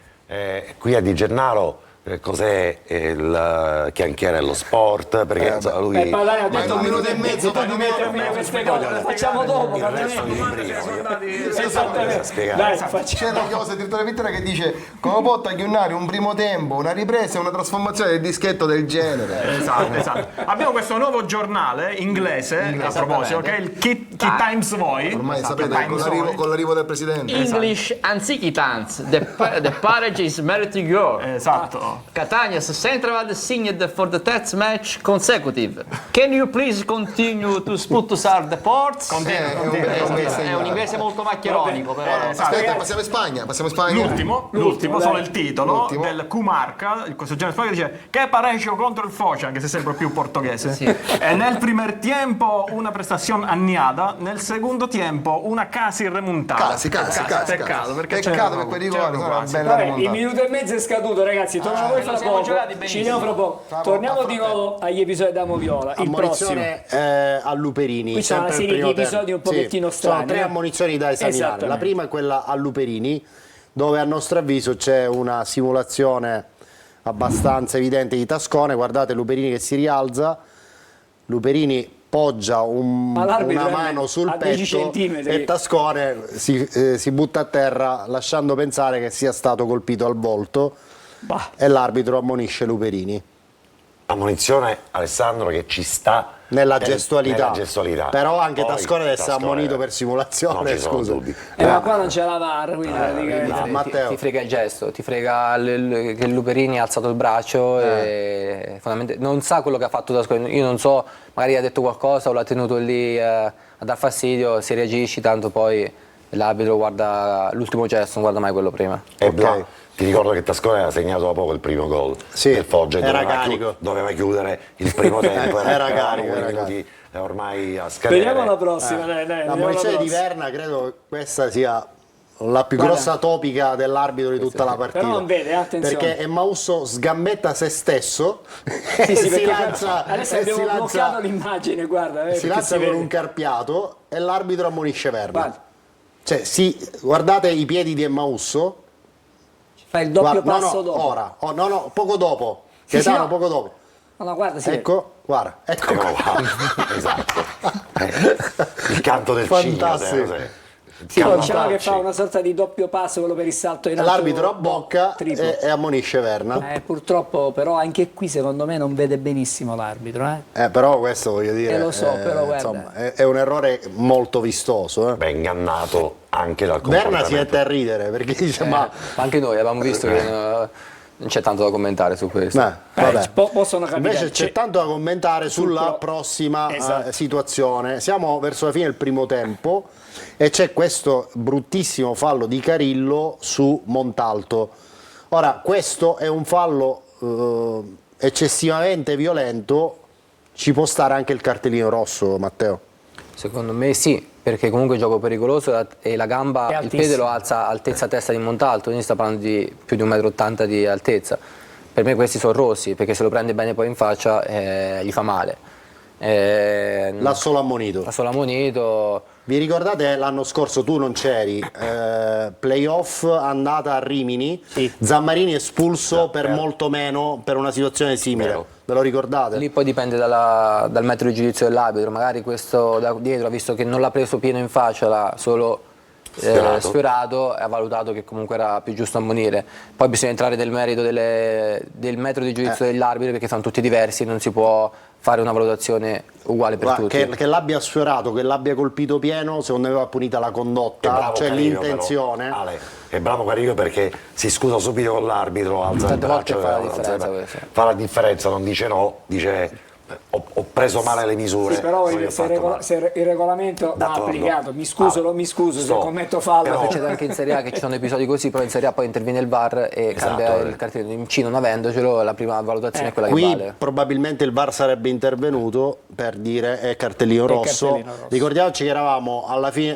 qui a Di Gennaro cos'è il chianchiere sport, perché insomma, lui Padania ha Ma detto in un minuto e mezzo tu di mettermi queste cose, le facciamo dopo. il resto di Esattamente. spiegare. Dai, C'è facciamo. la chiosa di direttore Vittoria che dice come può tagliare un primo tempo, una ripresa e una trasformazione del dischetto del genere. Esatto. Abbiamo questo nuovo giornale inglese, a proposito, che è il Key Times Voi. Ormai Esatto, sapete, Times Voi. con l'arrivo del presidente. English Antiquitans, the Parage is married to go. Esatto. Catania's Central signed for the 10th match consecutive. Can you please continue to sputtusar the ports? È un inglese molto maccheronico, però. Aspetta, passiamo in Spagna. L'ultimo, solo il titolo L'ultimo. del Q-Marca, questo genere spagno dice che pareggio contro il Foce, anche se sembra più portoghese. Sì. E nel primer tiempo una prestazione anniada, nel secondo tempo una quasi remontata. Casi. Peccato, perché Peccato per quei rigori, sono una bella Vabbè, il remontata. minuto e mezzo è scaduto, ragazzi. Torniamo voi fra siamo poco. giocati Ci benissimo. vediamo fra poco. Torniamo di nuovo agli episodi da Moviola. Il prossimo. Ammonizione a Luperini. Qui c'è una sempre il serie di primo episodi tempo. un pochettino Sì, strani. sono 3 ammonizioni da esaminare. Esattamente. La prima è quella a Luperini, dove a nostro avviso c'è una simulazione abbastanza evidente di Tascone. Guardate Luperini che si rialza, Luperini poggia Ma l'arbitro una è mano sul a 10 petto centimetri. e Tascone si butta a terra lasciando pensare che sia stato colpito al volto Bah. e l'arbitro ammonisce Luperini. Ammonizione, Alessandro, che ci sta Nella gestualità. Però anche Poi, Tascone deve essere Tascone, ammonito per simulazione, non ci sono scusa. dubbi. Ma qua non c'è la VAR, quindi praticamente. no. Matteo. Ti frega il gesto, ti frega che il Luperini ha alzato il braccio e non sa quello che ha fatto Tascone. Io non so, magari ha detto qualcosa o l'ha tenuto lì a dar fastidio, se reagisci tanto poi l'arbitro guarda l'ultimo gesto, non guarda mai quello prima. E Ok. là, ti ricordo che Tascone aveva segnato da poco il primo gol Sì, del Foggia, era doveva carico. doveva chiudere il primo tempo, Era eravamo carico, con i era minuti ormai a scadere. Vediamo la prossima, dai, La vediamo munizione di prossima. Verna credo che questa sia la più Guarda. grossa topica dell'arbitro di tutta la partita. Però non vede, attenzione. Perché Emausso sgambetta se stesso Sì, e sì, si perché lancia, adesso e abbiamo si bloccato lancia, l'immagine, guarda. si perché lancia si con vede. un carpiato e l'arbitro ammonisce Verna. Guarda. Cioè, guardate i piedi di Emausso. Fa il doppio Guarda, passo no, dopo. ora, poco dopo. Sì, Gaetano, sì, no. poco dopo. No, guarda, si Ecco, guarda, ecco Eccolo qua. Esatto. Il canto del Fantastico. cigno, cos'è? Sì, Canto diciamo che calci. fa una sorta di doppio passo, quello per il salto in alto. l'arbitro abbocca triplo. e ammonisce Verna. Purtroppo, però, anche qui secondo me non vede benissimo l'arbitro. Però questo voglio dire, lo so, però guarda. insomma, è un errore molto vistoso. Beh, ingannato anche dal Verna si comportamento. mette a ridere perché dice ma Anche noi avevamo visto che non c'è tanto da commentare su questo. vabbè. Possono capitare. Invece c'è tanto da commentare sulla prossima Esatto. situazione. Siamo verso la fine del primo tempo e c'è questo bruttissimo fallo di Carillo su Montalto. Ora, questo è un fallo eccessivamente violento, ci può stare anche il cartellino rosso, Matteo? Secondo me sì, perché comunque è un gioco pericoloso e la gamba, È il altissimo. piede lo alza altezza testa di Montalto, quindi sta parlando di più di 1,80 m di altezza. Per me questi sono rossi, perché se lo prende bene poi in faccia gli fa male. L'ha solo ammonito. La sola ammonito. Vi ricordate l'anno scorso, tu non c'eri, playoff andata a Rimini, Sì. Zammarini espulso per molto meno per una situazione simile, Vero. ve lo ricordate? Lì poi dipende dal metodo di giudizio dell'arbitro, magari questo da dietro ha visto che non l'ha preso pieno in faccia, l'ha solo sfiorato e ha valutato che comunque era più giusto ammonire. Poi bisogna entrare nel merito del metodo di giudizio dell'arbitro, perché sono tutti diversi, non si può fare una valutazione uguale per Guarda, tutti. che l'abbia sfiorato, che l'abbia colpito pieno, secondo me va punita la È condotta, bravo cioè Carillo, l'intenzione. però. Ale, è bravo Carillo perché si scusa subito con l'arbitro, alza il Tante volte braccio, fa la alza il differenza braccio. questo. Fa la differenza, non dice no, dice ho preso male le misure. Sì, però non gli ho se, fatto male. se il regolamento va D'accordo. applicato, mi scuso se Sto. commetto fallo. Però- Succede anche in Serie A che ci sono episodi così, però in Serie A poi interviene il VAR e cambia il cartellino. In C non avendocelo, la prima valutazione è quella che Qui vale. probabilmente il VAR sarebbe intervenuto per dire è cartellino rosso. cartellino rosso. Ricordiamoci che eravamo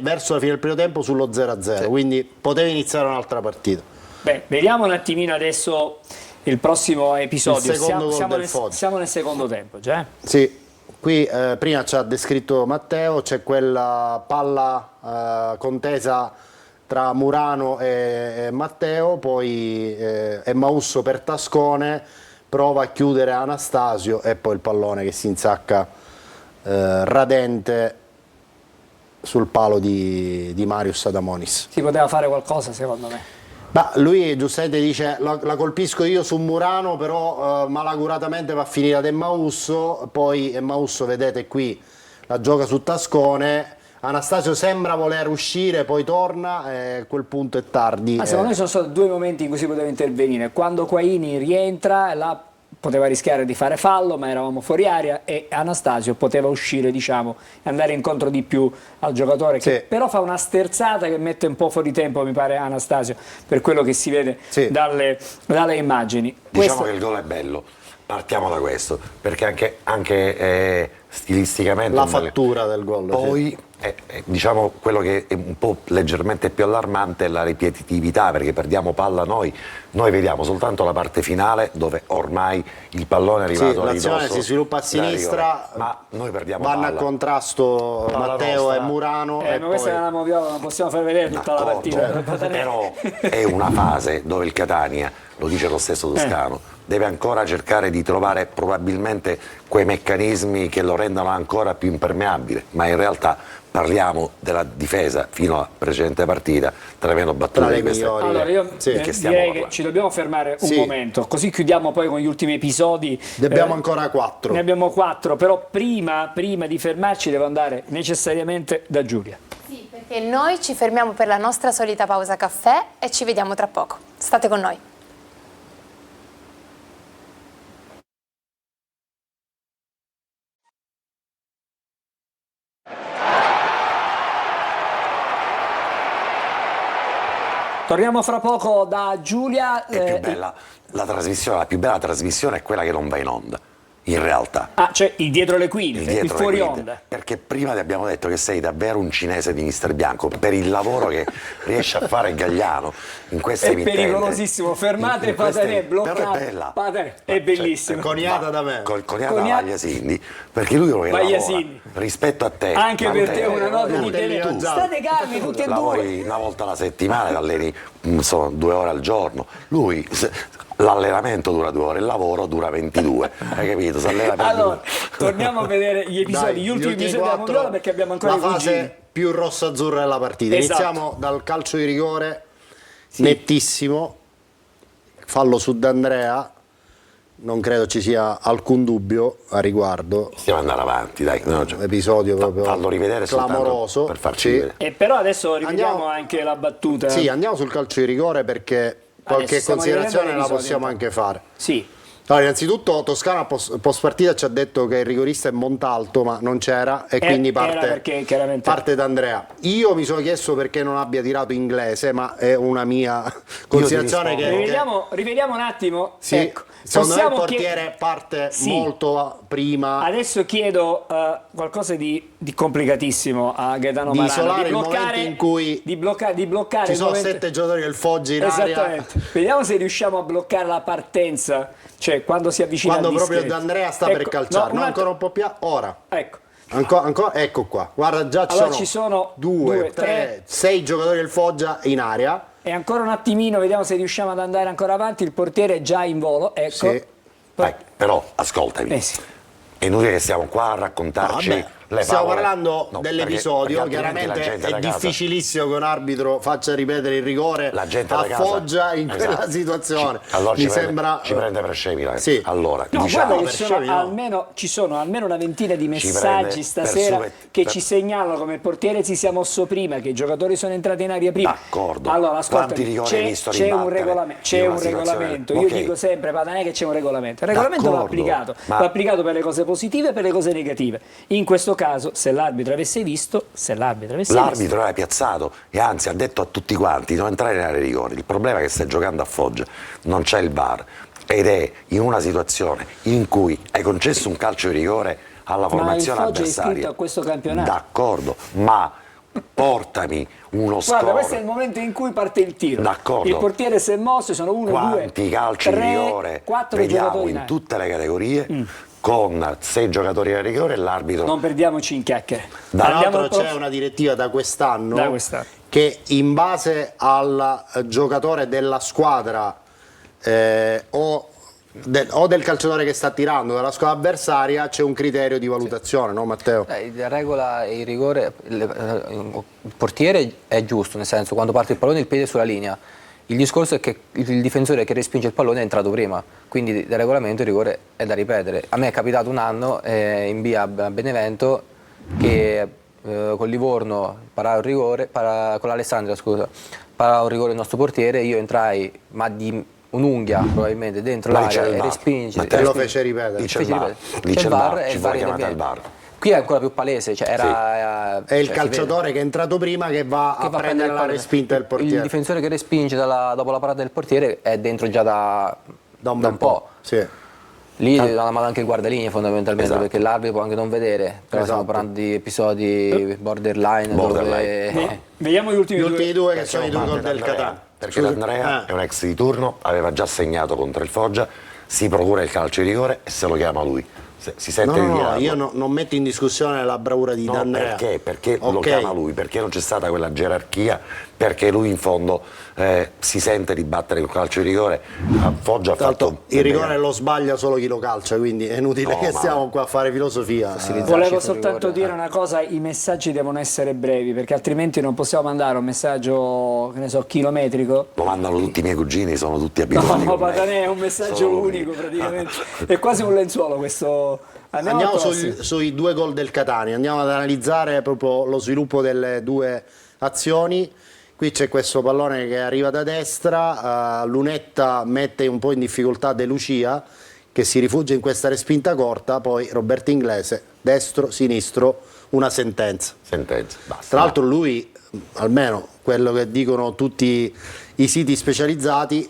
verso la fine del primo tempo sullo 0-0, quindi poteva iniziare un'altra partita. Beh, vediamo un attimino adesso il prossimo episodio. Il secondo gol del nel, Foggia. siamo nel secondo tempo già. Sì, qui prima ci ha descritto Matteo, c'è quella palla contesa tra Murano e Matteo, poi Emmausso per Tascone, prova a chiudere Anastasio e poi il pallone che si insacca radente sul palo di Marius Adamonis. Si poteva fare qualcosa secondo me. Ma lui giustamente dice la colpisco io su Murano, però malaguratamente va a finire ad Emmausso, poi Emmausso vedete qui la gioca su Tascone, Anastasio sembra voler uscire, poi torna e a quel punto è tardi. Ma secondo me sono stati due momenti in cui si poteva intervenire. Quando Quaini rientra, là poteva rischiare di fare fallo, ma eravamo fuori aria, e Anastasio poteva uscire, diciamo, e andare incontro di più al giocatore, che Sì. però fa una sterzata che mette un po' fuori tempo, mi pare, Anastasio, per quello che si vede Sì. dalle immagini. Diciamo Questo- che il gol è bello, partiamo da questo, perché anche stilisticamente La un bel- fattura del gol. Poi diciamo quello che è un po' leggermente più allarmante è la ripetitività, perché perdiamo palla noi vediamo soltanto la parte finale dove ormai il pallone è arrivato a l'azione ridosso si sviluppa a della sinistra, rigore. Ma noi perdiamo vanno palla. a contrasto Palla Matteo nostra. e Murano e ma questa è poi... una moviola, non possiamo far vedere tutta la D'accordo, partita. però è una fase dove il Catania, lo dice lo stesso Toscano, deve ancora cercare di trovare probabilmente quei meccanismi che lo rendano ancora più impermeabile, ma in realtà parliamo della difesa fino alla precedente partita tra le meno battute Tra le di queste migliori. Allora io Sì. che stiamo direi che parlando. ci dobbiamo fermare un Sì. momento, così chiudiamo poi con gli ultimi episodi. Ne abbiamo ancora 4. Ne abbiamo 4, però prima di fermarci devo andare necessariamente da Giulia. Sì, perché noi ci fermiamo per la nostra solita pausa caffè e ci vediamo tra poco. State con noi. Torniamo fra poco da Giulia. È più bella la trasmissione, la più bella trasmissione è quella che non va in onda, in realtà. Ah, cioè il dietro le quinte, il Dietro le fuori quinte. onda. Perché prima ti abbiamo detto che sei davvero un cinese di Mister Bianco per il lavoro che riesce a fare Gagliano in questa È emittente. pericolosissimo, fermate In queste- Patanè, però bloccato. è bella. Patanè, è bellissimo. Coniata da me. Coniata Coniata- Vagliasindi, perché lui lo che Vagliasindi. lavora rispetto a te. Anche per te Matteo, una nota di te tele. li ho già. State calmi tutti e due. lavori una volta alla settimana, alleni insomma 2 ore al giorno. Lui l'allenamento dura 2 ore, il lavoro dura 22, hai capito? Si allena per Allora, 2. torniamo a vedere gli episodi, Dai, gli ultimi episodi della 4, Moviola, perché abbiamo ancora la i cugini. fase più rosso-azzurra della partita. Esatto. Iniziamo dal calcio di rigore, nettissimo, fallo su D'Andrea, non credo ci sia alcun dubbio a riguardo. Stiamo andando avanti, dai. No, cioè, Episodio proprio fallo rivedere clamoroso. soltanto per farci Sì. vedere. E però adesso rivediamo Andiamo- anche la battuta. Sì, andiamo sul calcio di rigore perché qualche stiamo considerazione rivedendo la l'episodio, possiamo anche fare. Sì. Allora, innanzitutto Toscano post partita ci ha detto che il rigorista è Montalto, ma non c'era e quindi era parte, perché chiaramente- parte D'Andrea. Io mi sono chiesto perché non abbia tirato inglese, ma è una mia considerazione rispondo. che Rivediamo un attimo. sì, Ecco, secondo me il possiamo portiere parte Sì. molto prima Adesso chiedo qualcosa di complicatissimo a Gaetano di Marano, isolare di il bloccare, momento in cui di bloccare ci il sono momento- 7 giocatori del Foggia in aria. Esattamente. Vediamo se riusciamo a bloccare la partenza, cioè quando si avvicina Quando al proprio dischetto. D'Andrea sta Ecco, per calciare, no, no, un ancora un po' più ora. Ecco. Ancora, ecco qua, guarda già Allora ci sono 2, due, 3, 6 giocatori del Foggia in area. E ancora un attimino, vediamo se riusciamo ad andare ancora avanti. Il portiere è già in volo, ecco. Sì. Dai, però ascoltami. Sì. È inutile che stiamo qua a raccontarci Vabbè, le stiamo favole. parlando No, dell'episodio, perché altrimenti la chiaramente gente è da casa- difficilissimo che un arbitro faccia ripetere il rigore La gente a da casa- Foggia in quella Esatto. situazione. Allora Mi ci prende, sembra ci prende per scemi, ragazzi. Sì. Allora, No, diciamo guarda che per ci sono, scemi no. ci sono almeno una ventina di Ci messaggi prende stasera per che per- ci segnalano come il portiere si sia mosso prima, che i giocatori sono entrati in aria prima. D'accordo. Allora, ascolta, Quanti rigori hai visto c'è un ribattere regolamento, in c'è una un situazione? regolamento. Io Ok. dico sempre, Patanè, che c'è un regolamento. Il regolamento va D'accordo, applicato, ma- va applicato per le cose positive e per le cose negative. In questo caso, se l'arbitro avesse visto, L'arbitro era piazzato e anzi ha detto a tutti quanti di non entrare in area di rigore. Il problema è che stai giocando a Foggia, non c'è il VAR ed è in una situazione in cui hai concesso un calcio di rigore alla formazione Ma il Foggia è avversaria. iscritto a questo campionato. D'accordo, ma portami uno Guarda, questo è score. il momento in cui parte il tiro. D'accordo. Il portiere si è mosso, sono 1, 2, Quanti calci 3, di rigore 4 vediamo giocatori in aria. tutte le categorie con 6 giocatori a rigore e l'arbitro Non perdiamoci in chiacchiere. Tra Andiamo l'altro al c'è una direttiva da Da quest'anno quest'anno. che in base al giocatore della squadra o del calciatore che sta tirando dalla squadra avversaria c'è un criterio di valutazione, no Matteo? La regola e il rigore, il portiere è giusto, nel senso quando parte il pallone il piede è sulla linea. Il discorso è che il difensore che respinge il pallone è entrato prima, quindi del regolamento il rigore è da ripetere. A me è capitato un anno in via Benevento che con Livorno parava un rigore, con l'Alessandria scusa, parava un rigore il nostro portiere, io entrai ma di un'unghia probabilmente dentro l'area e respinge. E lo fece ripetere. C'è il VAR, ci vuole chiamare al VAR. Qui è ancora più palese, cioè era, è il calciatore che è entrato prima che va a prendere la respinta del portiere. Il difensore che respinge dopo la parata del portiere è dentro già da un po'. Sì. Lì ha male anche il guardalinee fondamentalmente, Esatto. perché l'arbitro può anche non vedere, però stiamo parlando di episodi borderline. Dove... Vediamo gli ultimi due che sono i due gol del Catania. Perché l'Andrea è un ex di turno, aveva già segnato contro il Foggia, si procura il calcio di rigore e se lo chiama lui. Si sente di tirarlo. Io non metto in discussione la bravura di D'Andrea. Perché lo chiama lui, perché non c'è stata quella gerarchia, perché lui in fondo si sente di battere il calcio di rigore. A Foggia ha fatto il rigore lo sbaglia solo chi lo calcia, quindi è inutile che stiamo qua a fare filosofia. Volevo soltanto dire una cosa, i messaggi devono essere brevi perché altrimenti non possiamo mandare un messaggio, che ne so, chilometrico. Lo mandano tutti i miei cugini, sono tutti abituati. No, Patanè è un messaggio unico praticamente, è quasi un lenzuolo questo. Andiamo sui due gol del Catania, andiamo ad analizzare proprio lo sviluppo delle due azioni. Qui c'è questo pallone che arriva da destra, Lunetta mette un po' in difficoltà De Lucia che si rifugia in questa respinta corta, poi Roberto Inglese, destro, sinistro, una sentenza. Basta. Tra l'altro lui, almeno quello che dicono tutti i siti specializzati,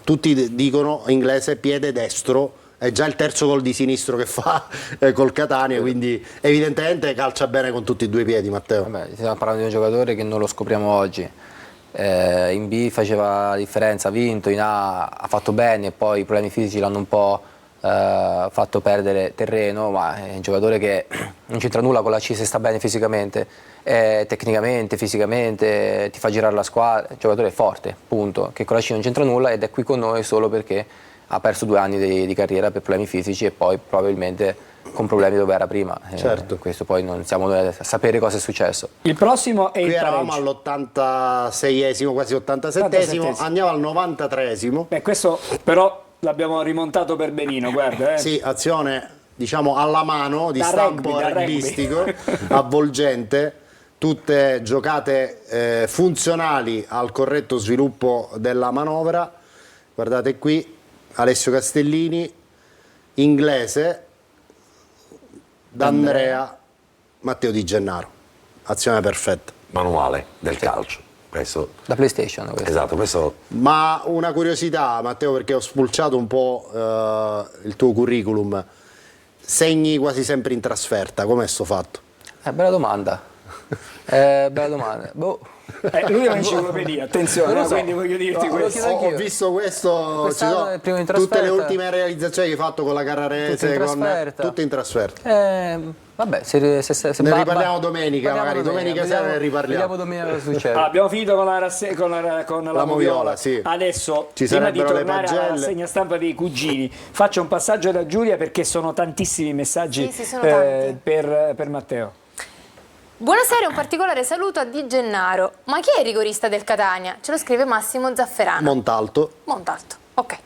tutti dicono Inglese piede destro. È già il terzo gol di sinistro che fa col Catania, quindi evidentemente calcia bene con tutti e due i piedi, Matteo. Vabbè, stiamo parlando di un giocatore che non lo scopriamo oggi. In B faceva la differenza, ha vinto, in A ha fatto bene, poi i problemi fisici l'hanno un po' fatto perdere terreno, ma è un giocatore che non c'entra nulla con la C se sta bene fisicamente, tecnicamente, fisicamente, ti fa girare la squadra, è un giocatore forte, punto, che con la C non c'entra nulla ed è qui con noi solo perché ha perso 2 anni di carriera per problemi fisici e poi probabilmente con problemi dove era prima. Certo. Questo poi non siamo noi a sapere cosa è successo. Il prossimo è Qui il eravamo pareggio. all'86esimo, quasi 87esimo, andiamo al 93esimo. Beh, questo però l'abbiamo rimontato per benino, guarda. Sì, azione diciamo alla mano, di Da stampo rugby, da rugbyistico, avvolgente, tutte giocate funzionali al corretto sviluppo della manovra. Guardate qui, Alessio Castellini, Inglese, D'Andrea, Matteo Di Gennaro. Azione perfetta. Manuale del calcio. Questo, Da PlayStation questo. esatto, questo Ma una curiosità, Matteo, perché ho spulciato un po' il tuo curriculum. Segni quasi sempre in trasferta, com'è sto fatto? Bella domanda. Bella domanda. Boh. Lui è un'enciclopedia, attenzione, Non lo so. quindi voglio dirti No, questo. lo chiedo Ho anch'io. visto questo, ci Quest'anno sono è il primo in tutte le trasferta. ultime realizzazioni che hai fatto con la Carrarese, Tutte in trasferta. tutte in trasferta. Vabbè, se Ne riparliamo domenica, parliamo magari domenica sera ne riparliamo. Vediamo domenica cosa succede. Allora, abbiamo finito con la Moviola, sì. Adesso, Ci prima di sarebbero le tornare alla pagelle. rassegna stampa dei cugini, faccio un passaggio da Giulia perché sono tantissimi messaggi Sì, sono tanti. per Matteo. Buonasera, un particolare saluto a Di Gennaro. Ma chi è il rigorista del Catania? Ce lo scrive Massimo Zafferano. Montalto. Montalto, ok.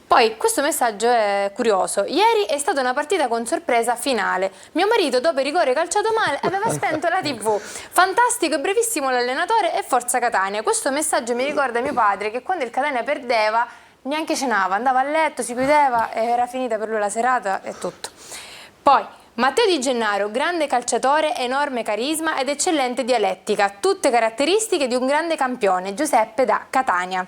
Poi questo messaggio è curioso. Ieri è stata una partita con sorpresa finale. Mio marito, dopo il rigore calciato male, aveva spento la TV. Fantastico e brevissimo l'allenatore e forza Catania. Questo messaggio mi ricorda mio padre che quando il Catania perdeva neanche cenava, andava a letto, si chiudeva e era finita per lui la serata e tutto. Poi Matteo Di Gennaro, grande calciatore, enorme carisma ed eccellente dialettica, tutte caratteristiche di un grande campione. Giuseppe da Catania.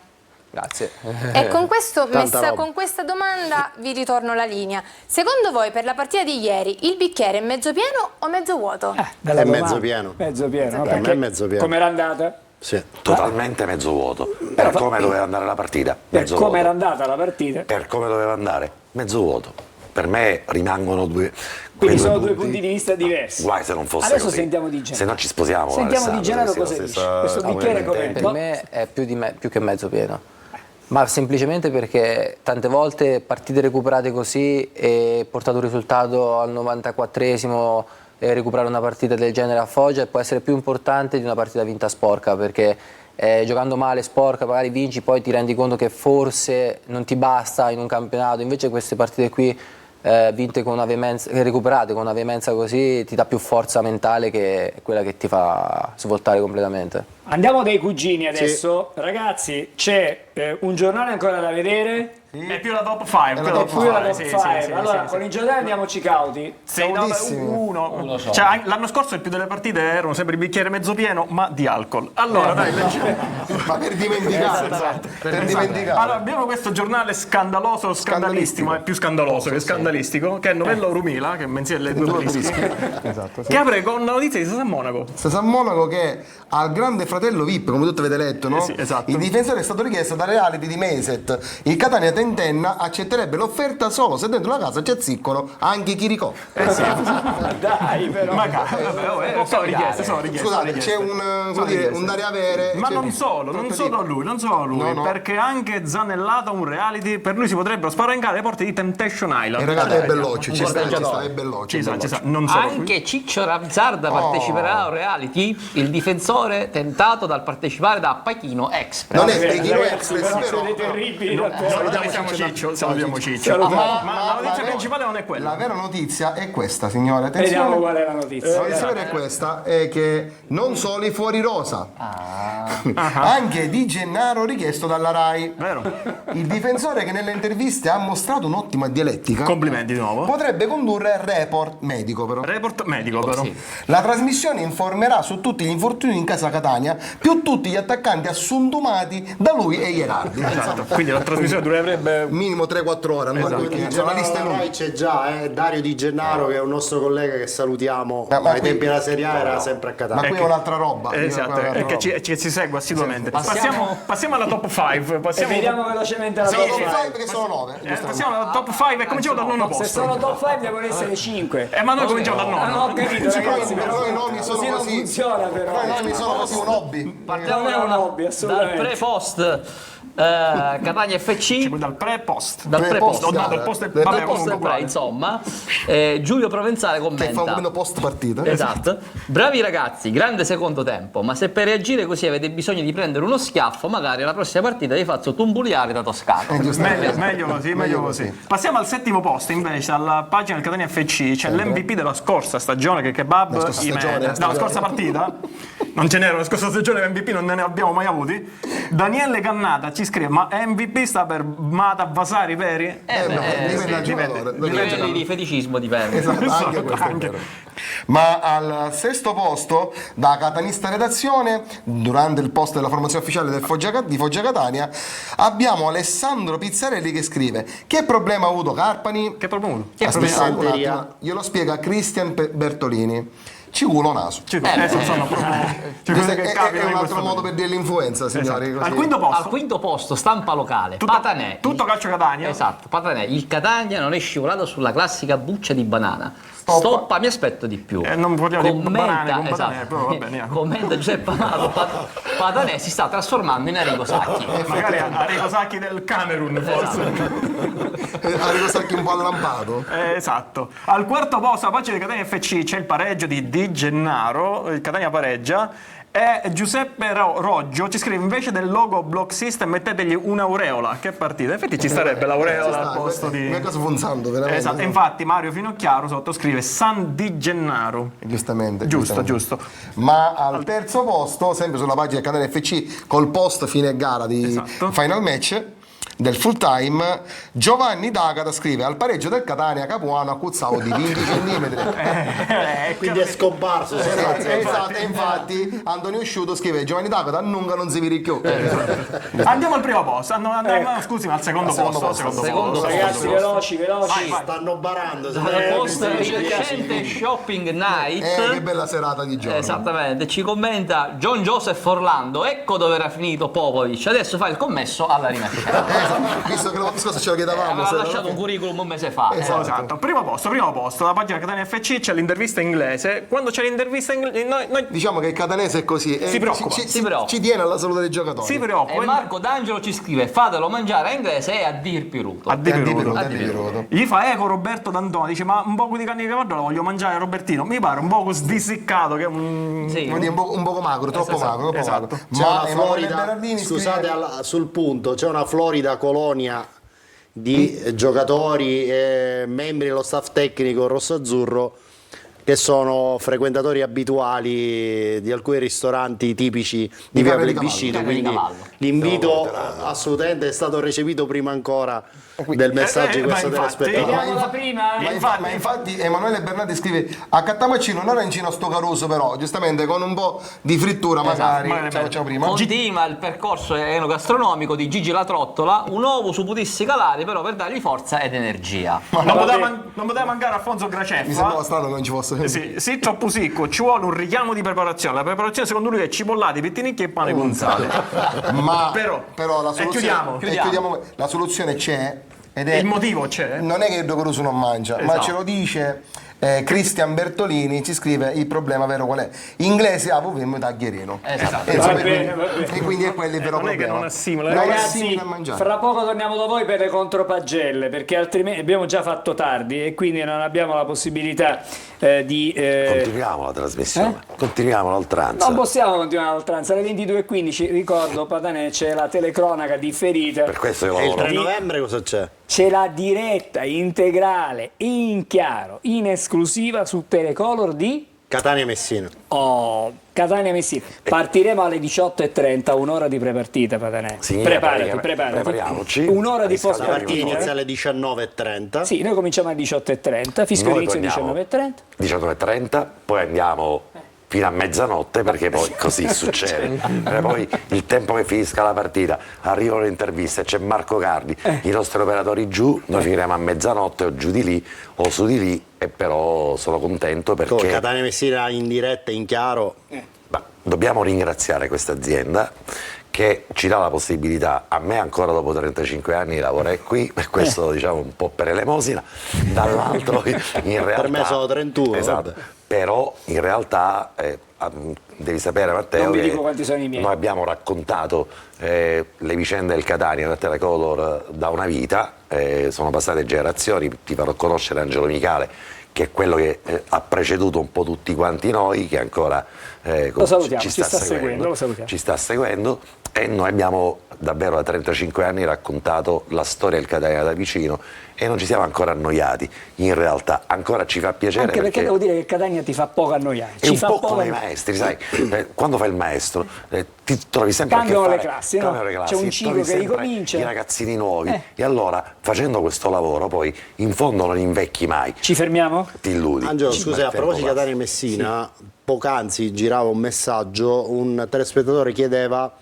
Grazie. E con, roba. con questa domanda vi ritorno la linea. Secondo voi per la partita di ieri il bicchiere è mezzo pieno o mezzo vuoto? Bella È domanda. mezzo pieno. Mezzo pieno, no? Per me Perché è mezzo pieno. come era andata? Sì. totalmente mezzo vuoto. Per come doveva andare la partita, Per mezzo come vuoto. era andata la partita? Per come doveva andare, mezzo vuoto. per me rimangono due. Quindi quei sono due punti di vista diversi. Guai se non fosse Adesso così. sentiamo Di Gennaro. Se no ci sposiamo. Sentiamo Di Alessandro, Gennaro se sia cosa la dice. stessa- Questo bicchiere come com'è? Per me è più che mezzo pieno, ma semplicemente perché tante volte partite recuperate così e portato un risultato al 94esimo e recuperare una partita del genere a Foggia può essere più importante di una partita vinta sporca, perché giocando male, sporca, magari vinci, poi ti rendi conto che forse non ti basta in un campionato, invece queste partite qui vinte con una veemenza, recuperate con una veemenza così, ti dà più forza mentale che quella che ti fa svoltare completamente. Andiamo dai cugini adesso. Ragazzi, c'è un giornale ancora da vedere. È più la top 5. È più la top 5. Allora, con i giornali andiamoci cauti. Uno. Cioè, l'anno scorso il più delle partite erano sempre il bicchiere mezzo pieno, ma di alcol. Allora, dai, Ma per dimenticare, per dimenticare. Allora, abbiamo questo giornale scandaloso, scandalissimo, è più scandaloso che scandalistico, che è Novello Rumila, che è mensile delle due rischi, che apre con la notizia di San Monaco. San Monaco che al grande fratello VIP, come tutti avete letto, no? Sì, esatto. Il difensore è stato richiesto da reality di Meset. Il Catania tentenna accetterebbe l'offerta solo se dentro la casa ci azziccano anche i Chiricò. Dai, però. Ma sono richieste. Scusate, c'è un dare avere. Ma c'è- non solo lui, No. perché anche Zanellato un reality, per lui si potrebbero spalancare le porte di Temptation Island. Il ragazzo è belloccio, ci sta, è belloccio. Ci sa, non solo qui. Anche Ciccio Ramzarda parteciperà a un reality, il difensore tentato dal partecipare da Pachino Express. Non è Pechino Ragazzi, Express, però però. siete terribili. Salutiamo Ciccio. Ma Ma la notizia principale non è quella. La vera notizia è questa, signore. Vediamo Attenzione. qual è la notizia. La notizia vera è questa, è che non solo i fuori rosa, anche Di Gennaro richiesto dalla RAI. Vero? Il difensore che nelle interviste ha mostrato un'ottima dialettica Complimenti di nuovo. potrebbe condurre report medico però. Report medico però. La trasmissione informerà su tutti gli infortuni in casa Catania, più tutti gli attaccanti assuntumati da lui e Ierardi. Esatto. Quindi la trasmissione durerebbe Minimo 3-4 ore, allora, perché il giornalista è lui. Rai c'è già Dario Di Gennaro, che è un nostro collega che salutiamo. Ma Ai qui- tempi della Serie A era sempre a Ma Catania. qui è un'altra roba. esatto, e che ci segue assiduamente. Passiamo alla top 5. E vediamo velocemente la Sono top 5. 5 che sono 9. Passiamo alla top 5 e cominciamo dal nono Se posto. sono top 5 devono essere 5. Ma noi cominciamo dal Ah, no, ho nono. capito, ragazzi, Per però noi i nomi sono così non così. funziona però. Noi i nomi sono così un hobby. Partiamo Non è un hobby, dal assolutamente. pre-post Catania FC. Dal pre-post. Dal Pre-post, pre-post, No, dal post Dal vabbè, dal post comunque e pre, uguale. insomma. Giulio Provenzale Che fa un commenta. momento post partita. Esatto, bravi ragazzi, grande secondo tempo, ma se per reagire così avete bisogno di prendere uno schiaffo, magari alla prossima partita vi faccio tumbuliare da Toscana. Meglio così. Passiamo al settimo posto invece, alla pagina del Catania FC. C'è l'MVP della scorsa stagione che Kebab. La scorsa stagione, No, la scorsa partita. Non ce n'era la scorsa stagione MVP, non ne abbiamo mai avuti. Daniele Cannata ci scrive: ma MVP sta per Mata Vasari veri? Dipende dal giocatore. I livelli di feticismo dipende. Esatto, anche questo è vero. Ma al sesto posto, da Catanista Redazione, durante il post della formazione ufficiale di Foggia Catania, abbiamo Alessandro Pizzarelli che scrive: che problema ha avuto Carpani? Che problema? Aspetta un attimo, glielo spiega Cristian Bertolini. Ciculo naso. Sono Questo che è capitano un in altro questo modo per dire l'influenza, signori. Esatto. così. Al quinto Al posto. quinto posto, stampa locale, Patanè. Tutto calcio Catania. Esatto, Patanè. Il Catania non è scivolato sulla classica buccia di banana. Stoppa, mi aspetto di più. Non parliamo di banane con Patanè, però va bene. Commenta Giuseppe Amato, Patanè si sta trasformando in Arrigo Sacchi. Magari Arrigo Sacchi del Camerun, forse. Arrivo Sacchi un po' allampato. Esatto. Al quarto posto, a pagina di Catania FC, c'è il pareggio di Di Gennaro, il Catania pareggia. E Giuseppe Roggio ci scrive: invece del logo Block System mettetegli un'aureola. Che partita? Infatti ci starebbe l'aureola al posto di. Una cosa funzando, veramente. Esatto, infatti Mario Finocchiaro sottoscrive San Di Gennaro. Giustamente. Giusto. Ma al terzo posto, sempre sulla pagina del canale FC, col post fine gara di Esatto. Final Match del full time, Giovanni D'Agata scrive: al pareggio del Catania Capuano a Cuzzao di 20 cm. Quindi è scomparso. Esatto, infatti Antonio Sciuto scrive: Giovanni D'Agata nunca non si viri più. Andiamo al primo posto. Scusi, ma al secondo posto. Secondo posto. Ragazzi, veloci. Stanno barando. Al post il recente Shopping Night. Che bella serata di giorno. Esattamente, ci commenta John Joseph Orlando, ecco dove era finito Popovic, adesso fa il commesso alla rinascita. Visto che la volta scorsa ce lo chiedevamo. Aveva se- lasciato un curriculum un mese fa. Esatto. Primo posto, la pagina Catania FC c'è l'intervista inglese. Quando c'è l'intervista inglese, noi Diciamo che il catanese è così. Si preoccupa, si preoccupa. Ci tiene alla salute dei giocatori. si preoccupa. E Marco D'Angelo ci scrive: fatelo mangiare a inglese e a dir piruto. A dire Addirittura. Gli fa eco Roberto D'Antona, dice ma un poco di carne di cavallo la voglio mangiare Robertino, mi pare un poco sdisiccato che è un... Sì. Quindi un poco magro, troppo magro. Troppo esatto. magro. C'è una Emanuele Florida, Berardini scusate scrive- sul punto, c'è una Florida colonia di giocatori e membri dello staff tecnico rosso-azzurro che sono frequentatori abituali di alcuni ristoranti tipici di via carne di Plebiscito, cavallo. quindi Carne di cavallo. l'invito assolutamente è stato recepito prima ancora del messaggio di ma questo infatti- telespettatore. Vediamo la prima. Ma infatti Emanuele Bernardi scrive: a Cattamaci non era in Cina sto caruso, però giustamente con un po' di frittura magari magari ce la facciamo prima. Continua il percorso enogastronomico di Gigi La Trottola, un uovo su putissi calari però per dargli forza ed energia. Non poteva mancare Alfonso Mi sembrava Graceffa. strano che non ci fosse. Sì, troppo sicco, ci vuole un richiamo di preparazione. La preparazione secondo lui è cipollati, pittinicchi e pane con sale. Ma Però, la e soluzione, chiudiamo. la soluzione c'è ed è Il motivo c'è? non è che il Caruso non mangia, ma Esatto. ce lo dice Cristian Bertolini, ci scrive: il problema vero qual è? Inglese avuvimo taglierino. Esatto. E, insomma, Va bene, quindi- va bene. e quindi è quello il vero non è che problema. non assimila. Non Ragazzi, assimila a mangiare. fra poco torniamo da voi per le contropagelle, perché altrimenti abbiamo già fatto tardi e quindi non abbiamo la possibilità di... Continuiamo la trasmissione, continuiamo l'oltranza. Non possiamo continuare all'oltranza, alle 22:15, ricordo Patanè, c'è la telecronaca differita, Per questo io E il lavoro. 3 novembre cosa c'è? c'è la diretta integrale, in chiaro, in esclusiva su Telecolor di Catania Messina. Catania Messina. Partiremo alle 18:30, un'ora di prepartita Patanè. Significa Preparati. prepariamoci. Un'ora di post La partita Riscaldiamo inizia alle 19:30. Sì, noi cominciamo alle 18:30, fischio Noi inizio torniamo 19:30. 19:30, poi andiamo fino a mezzanotte perché poi così succede. Poi il tempo che finisca la partita, arrivano le interviste, c'è Marco Cardi, i nostri operatori giù, noi finiremo a mezzanotte o giù di lì o su di lì, e però sono contento Con perché Catania Messina in diretta, in chiaro. ma dobbiamo ringraziare questa azienda che ci dà la possibilità, a me ancora dopo 35 anni di lavorare qui, per questo diciamo un po' per elemosina, dall'altro in realtà... Per me sono 31. Esatto, vabbè. però in realtà devi sapere Matteo Non vi che dico quanti sono i miei. noi abbiamo raccontato le vicende del Catania da Telecolor da una vita, sono passate generazioni, ti farò conoscere Angelo Micale, che è quello che ha preceduto un po' tutti quanti noi, che ancora Lo salutiamo, ci sta seguendo, lo salutiamo. ci sta seguendo, e noi abbiamo davvero da 35 anni raccontato la storia del Catania da vicino e non ci siamo ancora annoiati. In realtà ancora ci fa piacere Anche perché devo dire che Catania ti fa poco annoiare. è Ci un fa po' poco come i annoiare. maestri, sai, quando fai il maestro ti trovi sempre Cambiano a che le fare, classi, no? cambiano le classi, C'è un trovi ciclo che sempre ricomincia. i ragazzini nuovi, e allora facendo questo lavoro poi in fondo non invecchi mai, Ci fermiamo? ti illudi. Angelo, Ma scusa, il a tempo proposito di passa. Catania Messina, poc'anzi girava un messaggio, un telespettatore chiedeva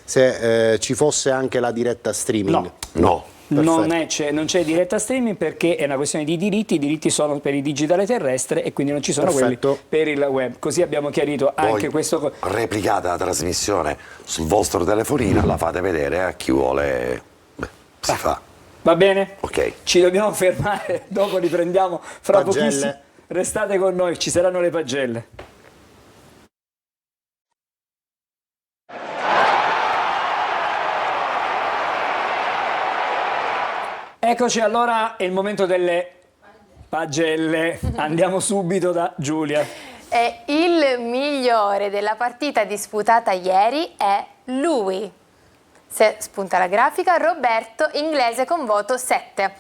se ci fosse anche la diretta streaming. No, Non c'è diretta streaming perché è una questione di diritti, i diritti sono per il digitale terrestre e quindi non ci sono Perfetto. quelli per il web. Così abbiamo chiarito anche poi questo. replicate la trasmissione sul vostro telefonino, la fate vedere a chi vuole, si fa. Va bene? Ok. Ci dobbiamo fermare, dopo riprendiamo fra Pagelle. pochissimo. Restate con noi, ci saranno le pagelle. Eccoci, allora è il momento delle pagelle. Andiamo subito da Giulia. E il migliore della partita disputata ieri è lui. Se spunta la grafica, Roberto Inglese con voto 7.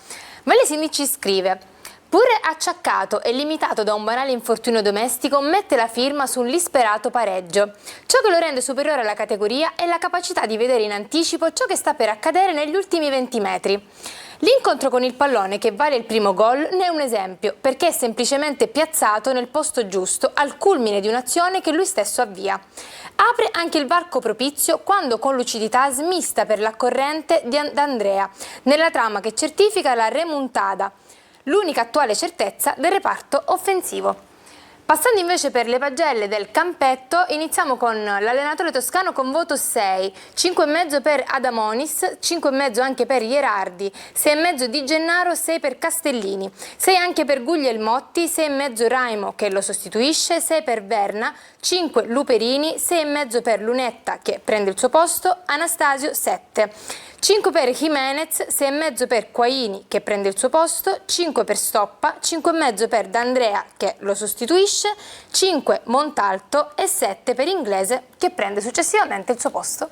Valesini ci scrive: pure acciaccato e limitato da un banale infortunio domestico, mette la firma sull'isperato pareggio. Ciò che lo rende superiore alla categoria è la capacità di vedere in anticipo ciò che sta per accadere negli ultimi 20 metri. L'incontro con il pallone che vale il primo gol ne è un esempio, perché è semplicemente piazzato nel posto giusto al culmine di un'azione che lui stesso avvia. Apre anche il varco propizio quando con lucidità smista per la corrente d'Andrea, nella trama che certifica la remontada, l'unica attuale certezza del reparto offensivo. Passando invece per le pagelle del campetto, iniziamo con l'allenatore toscano con voto 6, 5,5 per Adamonis, 5,5 anche per Ierardi, 6,5 Di Gennaro, 6 per Castellini, 6 anche per Guglielmotti, 6,5 Raimo che lo sostituisce, 6 per Verna, 5 Luperini, 6,5 per Lunetta che prende il suo posto, Anastasio 7. 5 per Jimenez, 6,5 per Quaini che prende il suo posto, 5 per Stoppa, 5,5 per D'Andrea che lo sostituisce, 5 Montalto e 7 per Inglese che prende successivamente il suo posto.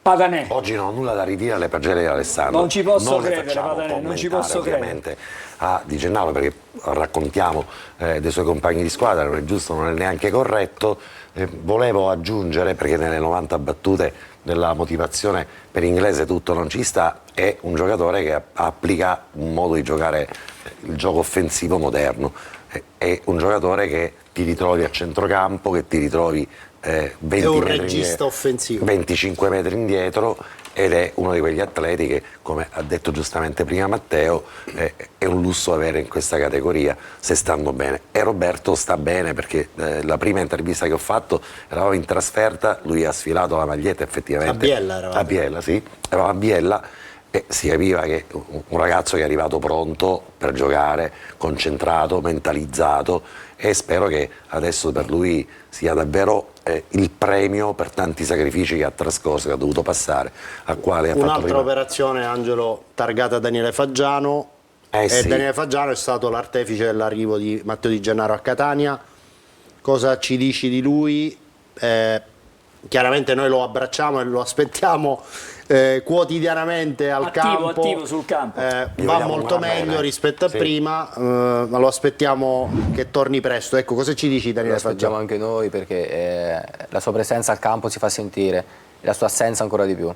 Padanè. Oggi non ho nulla da ridire alle pagelle di Alessandro. Non ci posso le credere, facciamo Padanè, non ci commentare, posso credere. ovviamente a Di Gennaro, perché raccontiamo dei suoi compagni di squadra, non è giusto, non è neanche corretto. Volevo aggiungere, perché nelle 90 battute della motivazione per Inglese tutto non ci sta, è un giocatore che applica un modo di giocare il gioco offensivo moderno, è un giocatore che ti ritrovi a centrocampo, che ti ritrovi 20 È un metri regista offensivo. 25 metri indietro, ed è uno di quegli atleti che, come ha detto giustamente prima Matteo, è un lusso avere in questa categoria se stanno bene. E Roberto sta bene, perché la prima intervista che ho fatto eravamo in trasferta, lui ha sfilato la maglietta effettivamente. A Biella eravate. A Biella, sì, eravamo a Biella e si capiva che un ragazzo che è arrivato pronto per giocare, concentrato, mentalizzato, e spero che adesso per lui sia davvero il premio per tanti sacrifici che ha trascorso, che ha dovuto passare, a quale ha fatto Un'altra prima. operazione, Angelo, targata Daniele Faggiano, e Sì. Daniele Faggiano è stato l'artefice dell'arrivo di Matteo Di Gennaro a Catania. Cosa ci dici di lui? Chiaramente noi lo abbracciamo e lo aspettiamo quotidianamente al campo. Attivo sul campo. Va vogliamo molto ancora meglio bene. rispetto a Sì. prima, ma lo aspettiamo che torni presto. Ecco, cosa ci dici Lo Daniele aspettiamo Faggiano? anche noi perché la sua presenza al campo si fa sentire e la sua assenza ancora di più.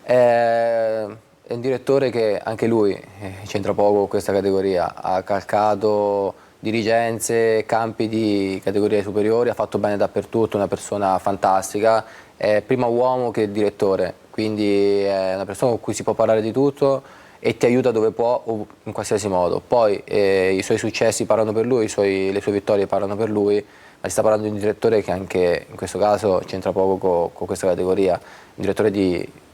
È un direttore che anche lui c'entra poco con questa categoria, ha calcato dirigenze, campi di categorie superiori, ha fatto bene dappertutto, una persona fantastica, è prima uomo che direttore, quindi è una persona con cui si può parlare di tutto e ti aiuta dove può o in qualsiasi modo. Poi i suoi successi parlano per lui, le sue vittorie parlano per lui, ma si sta parlando di un direttore che anche in questo caso c'entra poco con questa categoria, un direttore di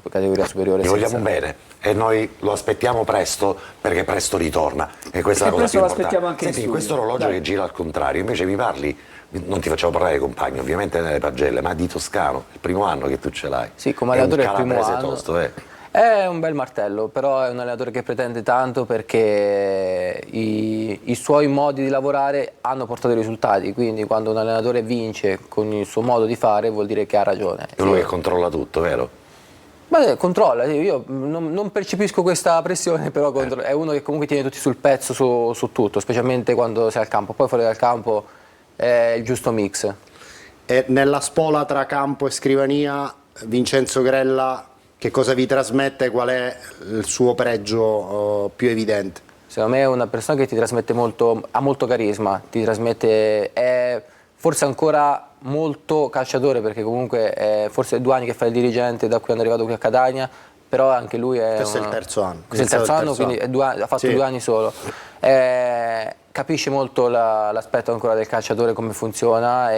categoria superiore. Gli vogliamo senza- bene e noi lo aspettiamo presto, perché presto ritorna, e questa è la cosa presto più lo importante. aspettiamo anche in Senti, studio. questo orologio Dai. che gira al contrario, invece mi parli, non ti facciamo parlare dei compagni ovviamente nelle pagelle, ma di Toscano, il primo anno che tu ce l'hai. Sì, come allenatore è è un il primo calabrese anno. tosto, È un bel martello, però è un allenatore che pretende tanto perché i suoi modi di lavorare hanno portato i risultati, quindi quando un allenatore vince con il suo modo di fare vuol dire che ha ragione. È uno che controlla tutto, vero? Ma controlla, io non percepisco questa pressione, però è uno che comunque tiene tutti sul pezzo su tutto, specialmente quando sei al campo, poi fuori dal campo è il giusto mix. E nella spola tra campo e scrivania, Vincenzo Grella, che cosa vi trasmette? Qual è il suo pregio più evidente? Secondo me è una persona che ti trasmette molto, ha molto carisma, ti trasmette, è forse ancora molto calciatore, perché comunque è forse 2 anni che fa il dirigente da cui è arrivato qui a Catania, però anche lui è... Questo è il terzo anno. Questo è il terzo anno, quindi ha fatto Sì. 2 anni solo. Capisce molto l'aspetto ancora del calciatore, come funziona,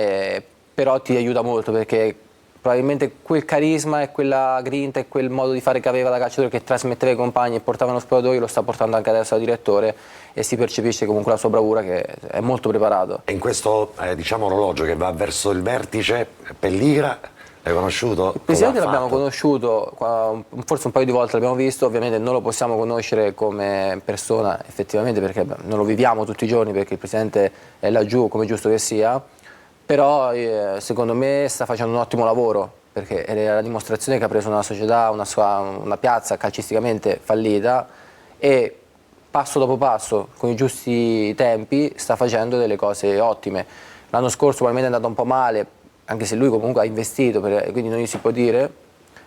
però ti aiuta molto perché probabilmente quel carisma e quella grinta e quel modo di fare che aveva da calciatore, che trasmetteva ai compagni e portava nello spogliatoio, lo sta portando anche adesso da direttore, e si percepisce comunque la sua bravura, che è molto preparato. E in questo diciamo orologio che va verso il vertice, Pelligra, l'hai conosciuto? Il presidente Cosa ha l'abbiamo fatto? conosciuto, forse un paio di volte l'abbiamo visto, ovviamente non lo possiamo conoscere come persona effettivamente perché non lo viviamo tutti i giorni, perché il presidente è laggiù come è giusto che sia, però secondo me sta facendo un ottimo lavoro, perché è la dimostrazione che ha preso una società, una piazza calcisticamente fallita e passo dopo passo, con i giusti tempi, sta facendo delle cose ottime. L'anno scorso probabilmente è andato un po' male, anche se lui comunque ha investito, quindi non gli si può dire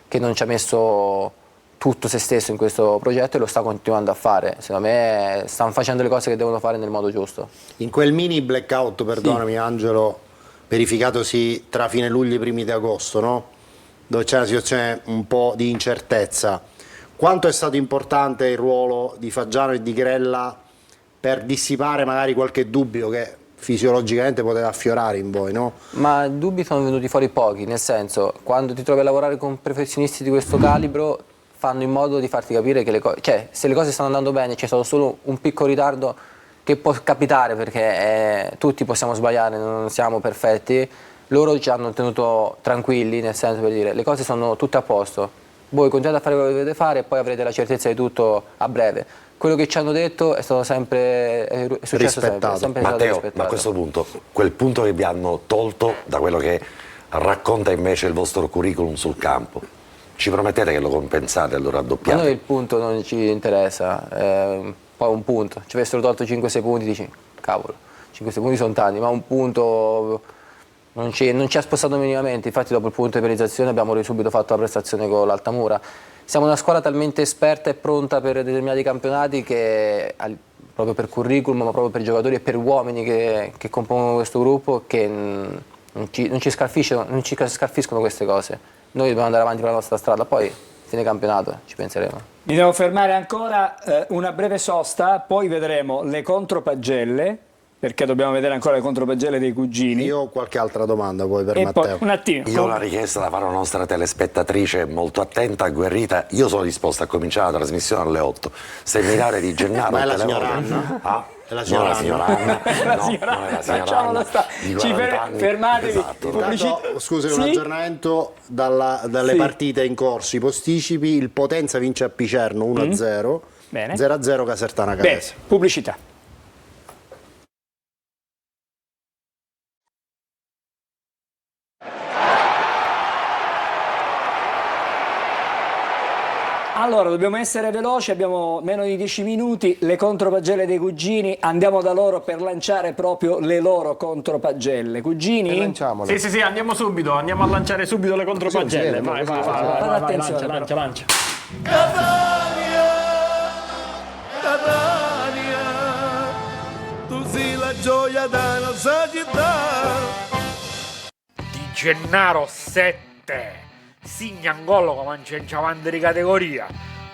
che non ci ha messo tutto se stesso in questo progetto, e lo sta continuando a fare. Secondo me stanno facendo le cose che devono fare nel modo giusto. In quel mini blackout, perdonami Angelo, verificatosi tra fine luglio e i primi di agosto, no? Dove c'è una situazione un po' di incertezza, quanto è stato importante il ruolo di Faggiano e di Grella per dissipare magari qualche dubbio che fisiologicamente poteva affiorare in voi, no? Ma dubbi sono venuti fuori pochi, nel senso, quando ti trovi a lavorare con professionisti di questo calibro, fanno in modo di farti capire che se le cose stanno andando bene, c'è stato solo un piccolo ritardo che può capitare, perché tutti possiamo sbagliare, non siamo perfetti, loro ci hanno tenuto tranquilli, nel senso, per dire, le cose sono tutte a posto, voi continuate a fare quello che dovete fare e poi avrete la certezza di tutto a breve. Quello che ci hanno detto è stato sempre è successo Rispettato. sempre stato Matteo, rispettato. ma a questo punto, quel punto che vi hanno tolto da quello che racconta invece il vostro curriculum sul campo, ci promettete che lo compensate, allora A raddoppiate? noi il punto non ci interessa, poi un punto, ci avessero tolto 5-6 punti, dici, cavolo, 5 secondi sono tanti, ma un punto non ci ha spostato minimamente. Infatti dopo il punto di penalizzazione abbiamo subito fatto la prestazione con l'Altamura. Siamo una squadra talmente esperta e pronta per determinati campionati che proprio per curriculum, ma proprio per giocatori e per uomini che compongono questo gruppo, che non ci scalfiscono queste cose. Noi dobbiamo andare avanti per la nostra strada, poi fine campionato ci penseremo. Mi devo fermare ancora una breve sosta, poi vedremo le contropagelle, perché dobbiamo vedere ancora le contropagelle dei cugini. Io ho qualche altra domanda poi per E Matteo. poi un attimo. Io ho una richiesta da fare alla nostra telespettatrice molto attenta, agguerrita. Io sono disposto a cominciare la trasmissione alle 8. Seminare di Gennaro. Ma è la al signora telefono. Anna? Ah? È la Non signora la signora Anna. La signora non è la signora lasciamolo Anna, stare. di 40 anni. Fermatevi. Esatto. Intanto, scusi, Sì? un aggiornamento dalle Sì. partite in corso, i posticipi. Il Potenza vince a Picerno 1-0, Bene. 0-0 Casertana Bene, Canese. pubblicità. Allora, dobbiamo essere veloci, abbiamo meno di 10 minuti, le contropagelle dei cugini, andiamo da loro per lanciare proprio le loro contropagelle. Cugini? Lanciamole. Sì, andiamo subito, andiamo a lanciare subito le contropagelle. Vai, Fate attenzione, lancia. Catania, tu sei la gioia della nostra città. Di Gennaro 7 Signangollo come c'è avanti di categoria,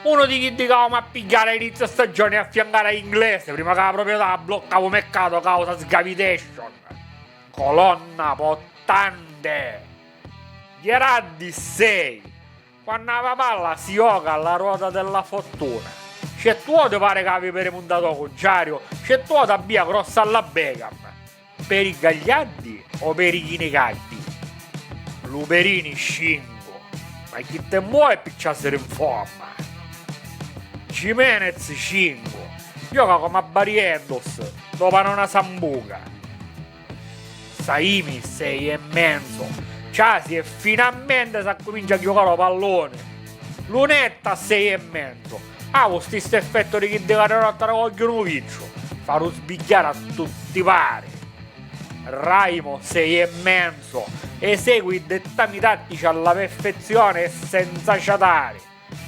uno di chi dicavamo a pigliare inizio stagione e affiancare a inglese prima che la proprietà bloccava mercato causa sgavitation, colonna portante Gherardi 6 quando la palla si gioca alla ruota della fortuna, c'è tu ti pare che avevi remontato contrario, c'è tu ti abbia grossa alla Beckham per i Gagliardi o per i Chinicardi, Luperini 5 ma chi te muove picciassero in forma, Jimenez 5 gioca come a Barrientos dopo una sambuca, Saimi 6,5, Ciasi e finalmente si comincia a giocare a pallone, Lunetta 6,5, ha lo stesso effetto di chi deve rottare con Viccio, farò sbigliare a tutti pari, Raimo 6,5 esegui i dettami tattici alla perfezione e senza ciatare,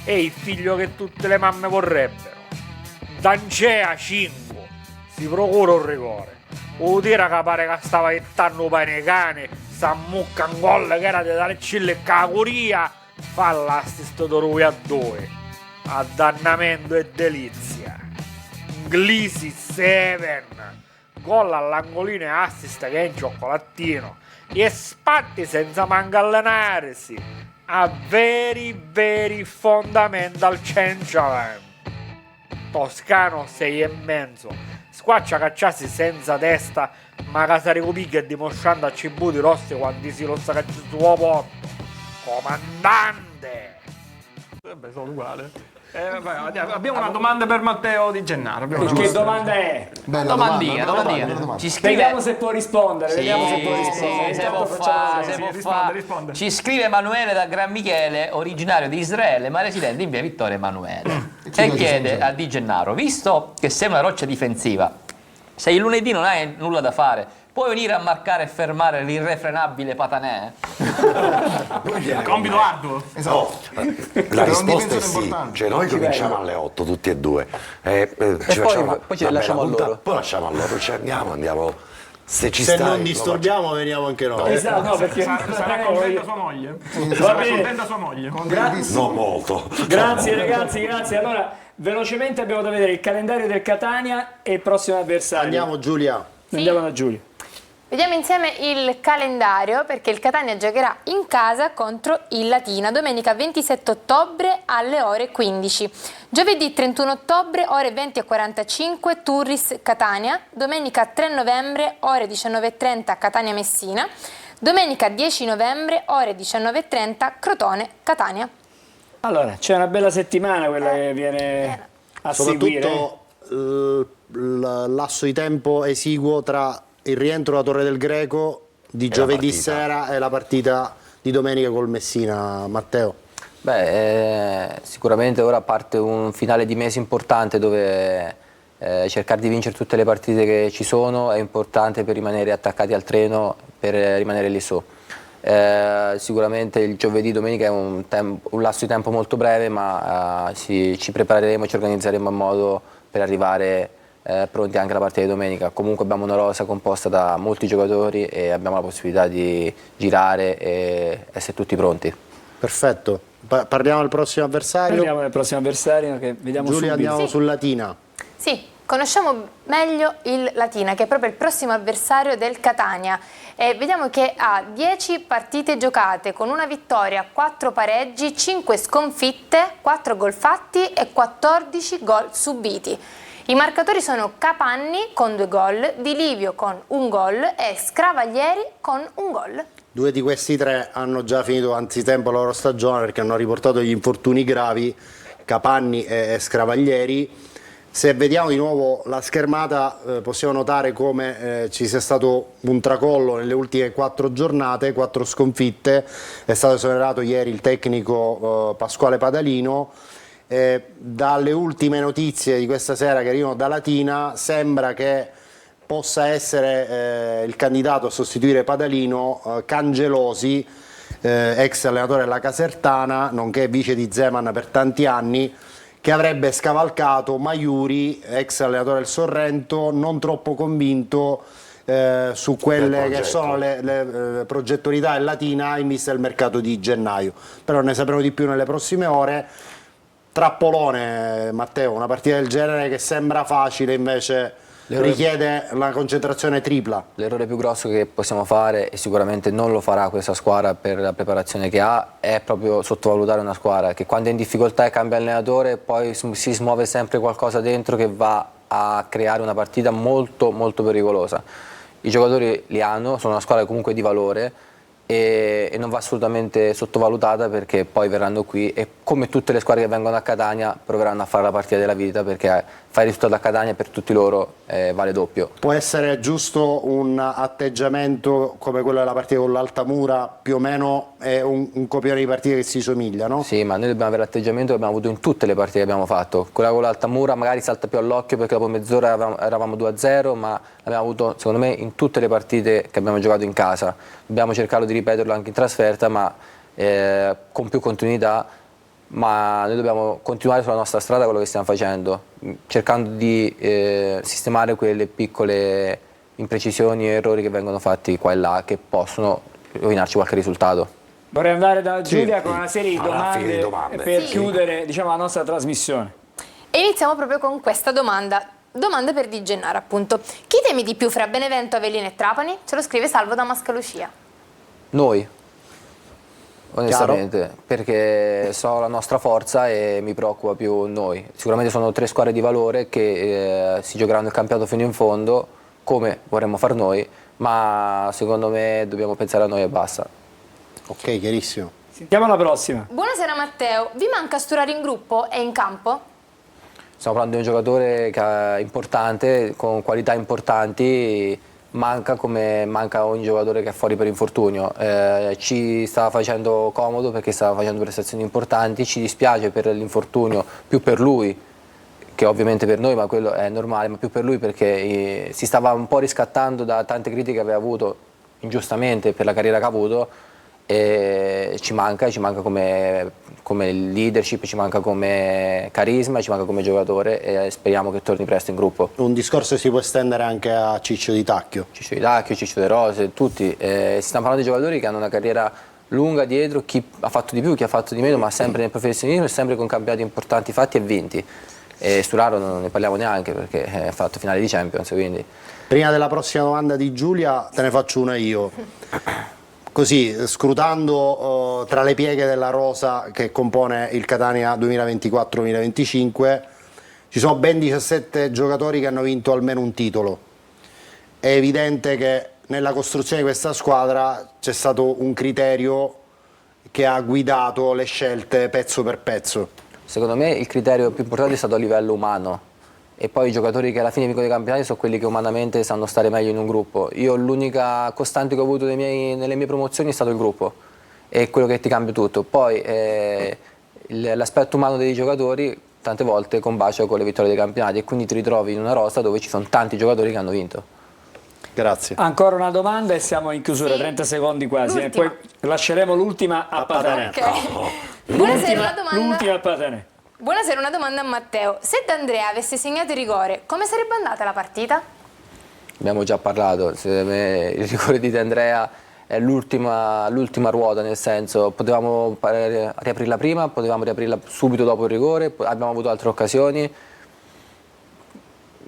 è il figlio che tutte le mamme vorrebbero, Dancea 5 si procura un rigore, Udira che pare che stava ittando pane cane, Sammucca un gol che era di dare cille e cacuria, fa l'assist da lui a 2, addannamento e delizia, Inglisi 7 gol all'angolino e assist che è in cioccolatino e spatti senza manco allenarsi a very fundamental change. Toscano 6,5 squaccia cacciassi senza testa ma che si ricupicchia e dimostrando a Cibuti Rossi quando si lo sa cacciare su porto, comandante. Sono uguale. Abbiamo una domanda per Matteo Di Gennaro. Che domanda è? Bella Domandina. domanda. Ci scrive... Vediamo se può rispondere. Sì, Vediamo se può rispondere. se Intanto può facciamo fa- così. se può risponde, fa- risponde. Ci scrive Emanuele da Gran Michele, originario di Israele ma residente in via Vittorio Emanuele, e chiede a Di Gennaro: visto che sei una roccia difensiva, se il lunedì non hai nulla da fare, puoi venire a marcare e fermare l'irrefrenabile Patanè? Compito arduo. Esatto. La È un risposta è difensore sì, importante. cioè noi cominciamo alle 8 tutti e due, ci poi- facciamo poi ci una lasciamo bella a loro. puntata, poi lasciamo a loro, ci andiamo, se ci Se stai, non lo disturbiamo veniamo anche noi. Esatto, no, perché Sarà contenta sua moglie. Va Sarà bene. contenta sua moglie. facciamo. Non molto. Grazie ragazzi, grazie. Allora, velocemente abbiamo da vedere il calendario del Catania e il prossimo avversario. Andiamo Giulia. Andiamo da Giulia. Vediamo insieme il calendario, perché il Catania giocherà in casa contro il Latina domenica 27 ottobre alle ore 15. Giovedì 31 ottobre ore 20:45 Turris Catania, domenica 3 novembre ore 19:30 Catania Messina, domenica 10 novembre ore 19:30 Crotone Catania. Allora, c'è una bella settimana quella che viene a seguire. Soprattutto il lasso di tempo esiguo tra il rientro da Torre del Greco di giovedì sera e la partita di domenica col Messina, Matteo. Sicuramente ora parte un finale di mese importante dove cercare di vincere tutte le partite che ci sono è importante per rimanere attaccati al treno, per rimanere lì su. Sicuramente il giovedì, domenica è un lasso di tempo molto breve, ma ci prepareremo e ci organizzeremo in modo per arrivare pronti anche alla partita di domenica. Comunque abbiamo una rosa composta da molti giocatori e abbiamo la possibilità di girare e essere tutti pronti. Perfetto. Parliamo del prossimo avversario. Parliamo del prossimo avversario che vediamo Giulia, subito. andiamo sul Latina. Sì, conosciamo meglio il Latina, che è proprio il prossimo avversario del Catania. E vediamo che ha 10 partite giocate con una vittoria, 4 pareggi, 5 sconfitte, 4 gol fatti e 14 gol subiti. I marcatori sono Capanni con 2 gol, Di Livio con 1 gol e Scravaglieri con 1 gol. 2 di questi 3 hanno già finito anzitempo la loro stagione perché hanno riportato gli infortuni gravi, Capanni e Scravaglieri. Se vediamo di nuovo la schermata possiamo notare come ci sia stato un tracollo nelle ultime 4 giornate, 4 sconfitte. È stato esonerato ieri il tecnico Pasquale Padalino. Dalle ultime notizie di questa sera che arrivano da Latina sembra che possa essere il candidato a sostituire Padalino Cangelosi, ex allenatore della Casertana, nonché vice di Zeman per tanti anni, che avrebbe scavalcato Maiuri, ex allenatore del Sorrento, non troppo convinto su quelle che sono le progettualità del Latina in vista del mercato di gennaio. Però ne sapremo di più nelle prossime ore. Trappolone, Matteo, una partita del genere che sembra facile invece richiede una concentrazione tripla. L'errore più grosso che possiamo fare, e sicuramente non lo farà questa squadra per la preparazione che ha, è proprio sottovalutare una squadra che quando è in difficoltà e cambia allenatore poi si smuove sempre qualcosa dentro che va a creare una partita molto molto pericolosa. I giocatori li hanno, sono una squadra comunque di valore e non va assolutamente sottovalutata, perché poi verranno qui e come tutte le squadre che vengono a Catania proveranno a fare la partita della vita, perché fare il risultato a Catania per tutti loro vale doppio. Può essere giusto un atteggiamento come quello della partita con l'Altamura, più o meno è un copione di partite che si somiglia, no? Sì, ma noi dobbiamo avere l'atteggiamento che abbiamo avuto in tutte le partite che abbiamo fatto. Quella con l'Altamura magari salta più all'occhio perché dopo mezz'ora eravamo 2-0, ma l'abbiamo avuto secondo me in tutte le partite che abbiamo giocato in casa. Dobbiamo cercarlo di ripeterlo anche in trasferta, ma con più continuità. Ma noi dobbiamo continuare sulla nostra strada, quello che stiamo facendo, cercando di sistemare quelle piccole imprecisioni e errori che vengono fatti qua e là, che possono rovinarci qualche risultato. Vorrei andare da Giulia con una serie di domande, domande. per chiudere, diciamo, la nostra trasmissione. E iniziamo proprio con questa domanda. Domanda per Di Gennaro, appunto. Chi temi di più fra Benevento, Avellino e Trapani? Ce lo scrive Salvo da Mascalucia. Noi, onestamente, perché so la nostra forza e mi preoccupa più noi. Sicuramente sono 3 squadre di valore che si giocheranno il campionato fino in fondo, come vorremmo far noi, ma secondo me dobbiamo pensare a noi e basta. Ok, chiarissimo. Sentiamo la prossima. Buonasera Matteo, vi manca Sturaro in gruppo e in campo? Stiamo parlando di un giocatore che è importante, con qualità importanti, manca come manca ogni giocatore che è fuori per infortunio. Ci stava facendo comodo perché stava facendo prestazioni importanti, ci dispiace per l'infortunio, più per lui che ovviamente per noi, ma quello è normale, ma più per lui perché si stava un po' riscattando da tante critiche che aveva avuto ingiustamente per la carriera che ha avuto, e ci manca come leadership, ci manca come carisma, ci manca come giocatore e speriamo che torni presto in gruppo. Un discorso si può estendere anche a Ciccio Di Tacchio. Ciccio Di Tacchio, Ciccio De Rose, tutti. Si sta parlando di giocatori che hanno una carriera lunga dietro, chi ha fatto di più, chi ha fatto di meno, ma sempre nel professionismo e sempre con campionati importanti fatti e vinti. E Sturaro non ne parliamo neanche perché ha fatto finale di Champions, quindi... Prima della prossima domanda di Giulia te ne faccio una io. Così, scrutando tra le pieghe della rosa che compone il Catania 2024-2025, ci sono ben 17 giocatori che hanno vinto almeno un titolo. È evidente che nella costruzione di questa squadra c'è stato un criterio che ha guidato le scelte pezzo per pezzo. Secondo me il criterio più importante è stato a livello umano, e poi i giocatori che alla fine vincono i campionati sono quelli che umanamente sanno stare meglio in un gruppo. Io l'unica costante che ho avuto nelle mie promozioni è stato il gruppo, è quello che ti cambia tutto. Poi l'aspetto umano dei giocatori tante volte combacia con le vittorie dei campionati, e quindi ti ritrovi in una rosa dove ci sono tanti giocatori che hanno vinto. Grazie. Ancora una domanda e siamo in chiusura, Sì. 30 secondi quasi, e L'ultima. poi lasceremo l'ultima a Patanè. Ok. Buonasera, una domanda. L'ultima a Patanè. Buonasera, una domanda a Matteo. Se D'Andrea avesse segnato il rigore, come sarebbe andata la partita? Abbiamo già parlato, secondo me il rigore di De Andrea è l'ultima ruota, nel senso potevamo riaprirla prima, potevamo riaprirla subito dopo il rigore, abbiamo avuto altre occasioni.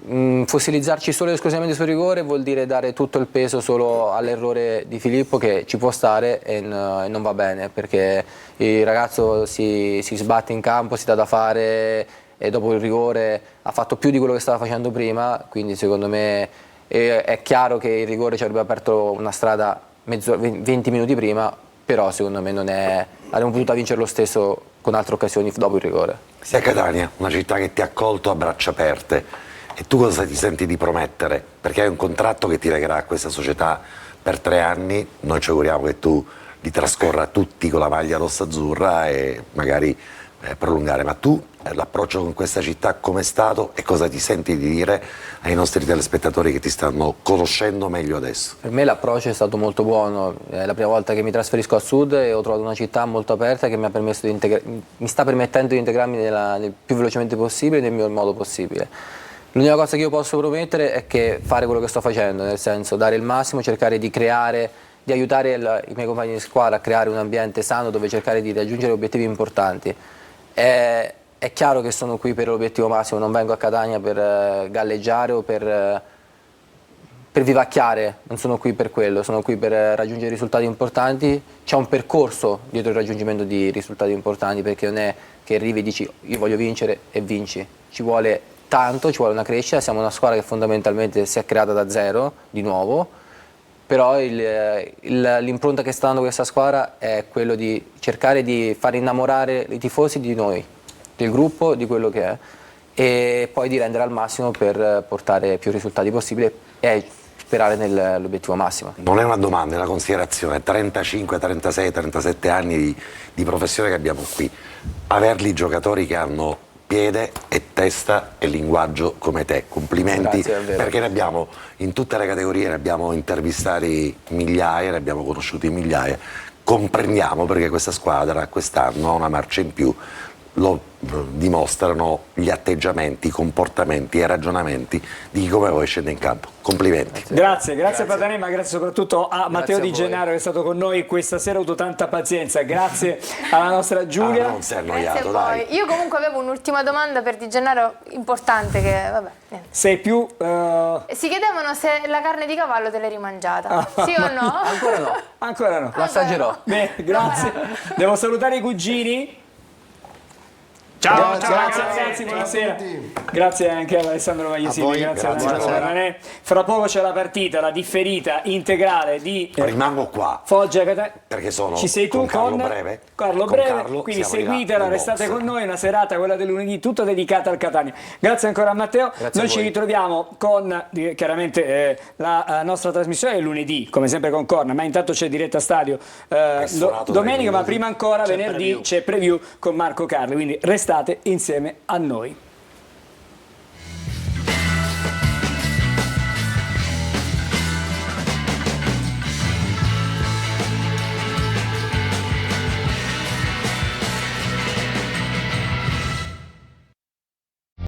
Fossilizzarci solo e esclusivamente sul rigore vuol dire dare tutto il peso solo all'errore di Filippo, che ci può stare e non va bene, perché il ragazzo si sbatte in campo, si dà da fare, e dopo il rigore ha fatto più di quello che stava facendo prima, quindi secondo me è chiaro che il rigore ci avrebbe aperto una strada 20 minuti prima, però secondo me non è, avremmo potuto vincere lo stesso con altre occasioni dopo il rigore. Sei a Catania, una città che ti ha accolto a braccia aperte, e tu cosa ti senti di promettere? Perché hai un contratto che ti legherà a questa società per 3 anni, noi ci auguriamo che tu li trascorra tutti con la maglia rossa-azzurra e magari prolungare, ma tu l'approccio con questa città com'è stato e cosa ti senti di dire ai nostri telespettatori che ti stanno conoscendo meglio adesso? Per me l'approccio è stato molto buono, è la prima volta che mi trasferisco a sud e ho trovato una città molto aperta che mi sta permettendo di integrarmi nel più velocemente possibile e nel miglior modo possibile. L'unica cosa che io posso promettere è che fare quello che sto facendo, nel senso dare il massimo, cercare di creare, di aiutare i miei compagni di squadra a creare un ambiente sano dove cercare di raggiungere obiettivi importanti. È chiaro che sono qui per l'obiettivo massimo, non vengo a Catania per galleggiare o per vivacchiare, non sono qui per quello, sono qui per raggiungere risultati importanti. C'è un percorso dietro il raggiungimento di risultati importanti, perché non è che arrivi e dici io voglio vincere e vinci, ci vuole tanto, ci vuole una crescita. Siamo una squadra che fondamentalmente si è creata da zero, di nuovo, però l'impronta che sta dando questa squadra è quello di cercare di far innamorare i tifosi di noi, del gruppo, di quello che è, e poi di rendere al massimo per portare più risultati possibili e sperare nell'obiettivo massimo. Non è una domanda, è una considerazione. 35, 36, 37 anni di professione che abbiamo qui, averli giocatori che hanno piede e testa e linguaggio come te, complimenti. Grazie, davvero. Perché ne abbiamo in tutte le categorie, ne abbiamo intervistati migliaia, ne abbiamo conosciuti migliaia, comprendiamo perché questa squadra quest'anno ha una marcia in più, lo dimostrano gli atteggiamenti, i comportamenti e i ragionamenti di chi come voi scende in campo. Complimenti. Grazie Patanè, ma grazie soprattutto a Matteo a Di voi. Gennaro che è stato con noi questa sera, ho avuto tanta pazienza, grazie alla nostra Giulia. Non sei Grazie annoiato, a dai. voi. Io comunque avevo un'ultima domanda per Di Gennaro importante che, vabbè, niente. Sei più... Si chiedevano se la carne di cavallo te l'hai rimangiata. Sì o no? Ancora no, Ancora no. lo assaggerò. Bene, grazie. Devo salutare i cugini. Ciao, Grazie, ciao, grazie ragazzi. ragazzi, buonasera. Grazie anche ad Alessandro A Magliesini, voi, grazie grazie, Alessandro buonasera. Ranè. Fra poco c'è la partita, la differita integrale di Rimango qua. Foggia Catania. Perché sono Ci sei tu con Carlo Breve? Carlo Con Breve, Carlo quindi siamo seguitela, arrivati restate al box. con noi, una serata, quella del lunedì, tutta dedicata al Catania. Grazie ancora a Matteo. Grazie Noi a ci voi. ritroviamo con chiaramente la nostra trasmissione lunedì, come sempre con Corna, ma intanto c'è diretta stadio suonato domenica, dai ma prima ancora C'è venerdì preview. c'è preview con Marco Carli, quindi restate insieme a noi.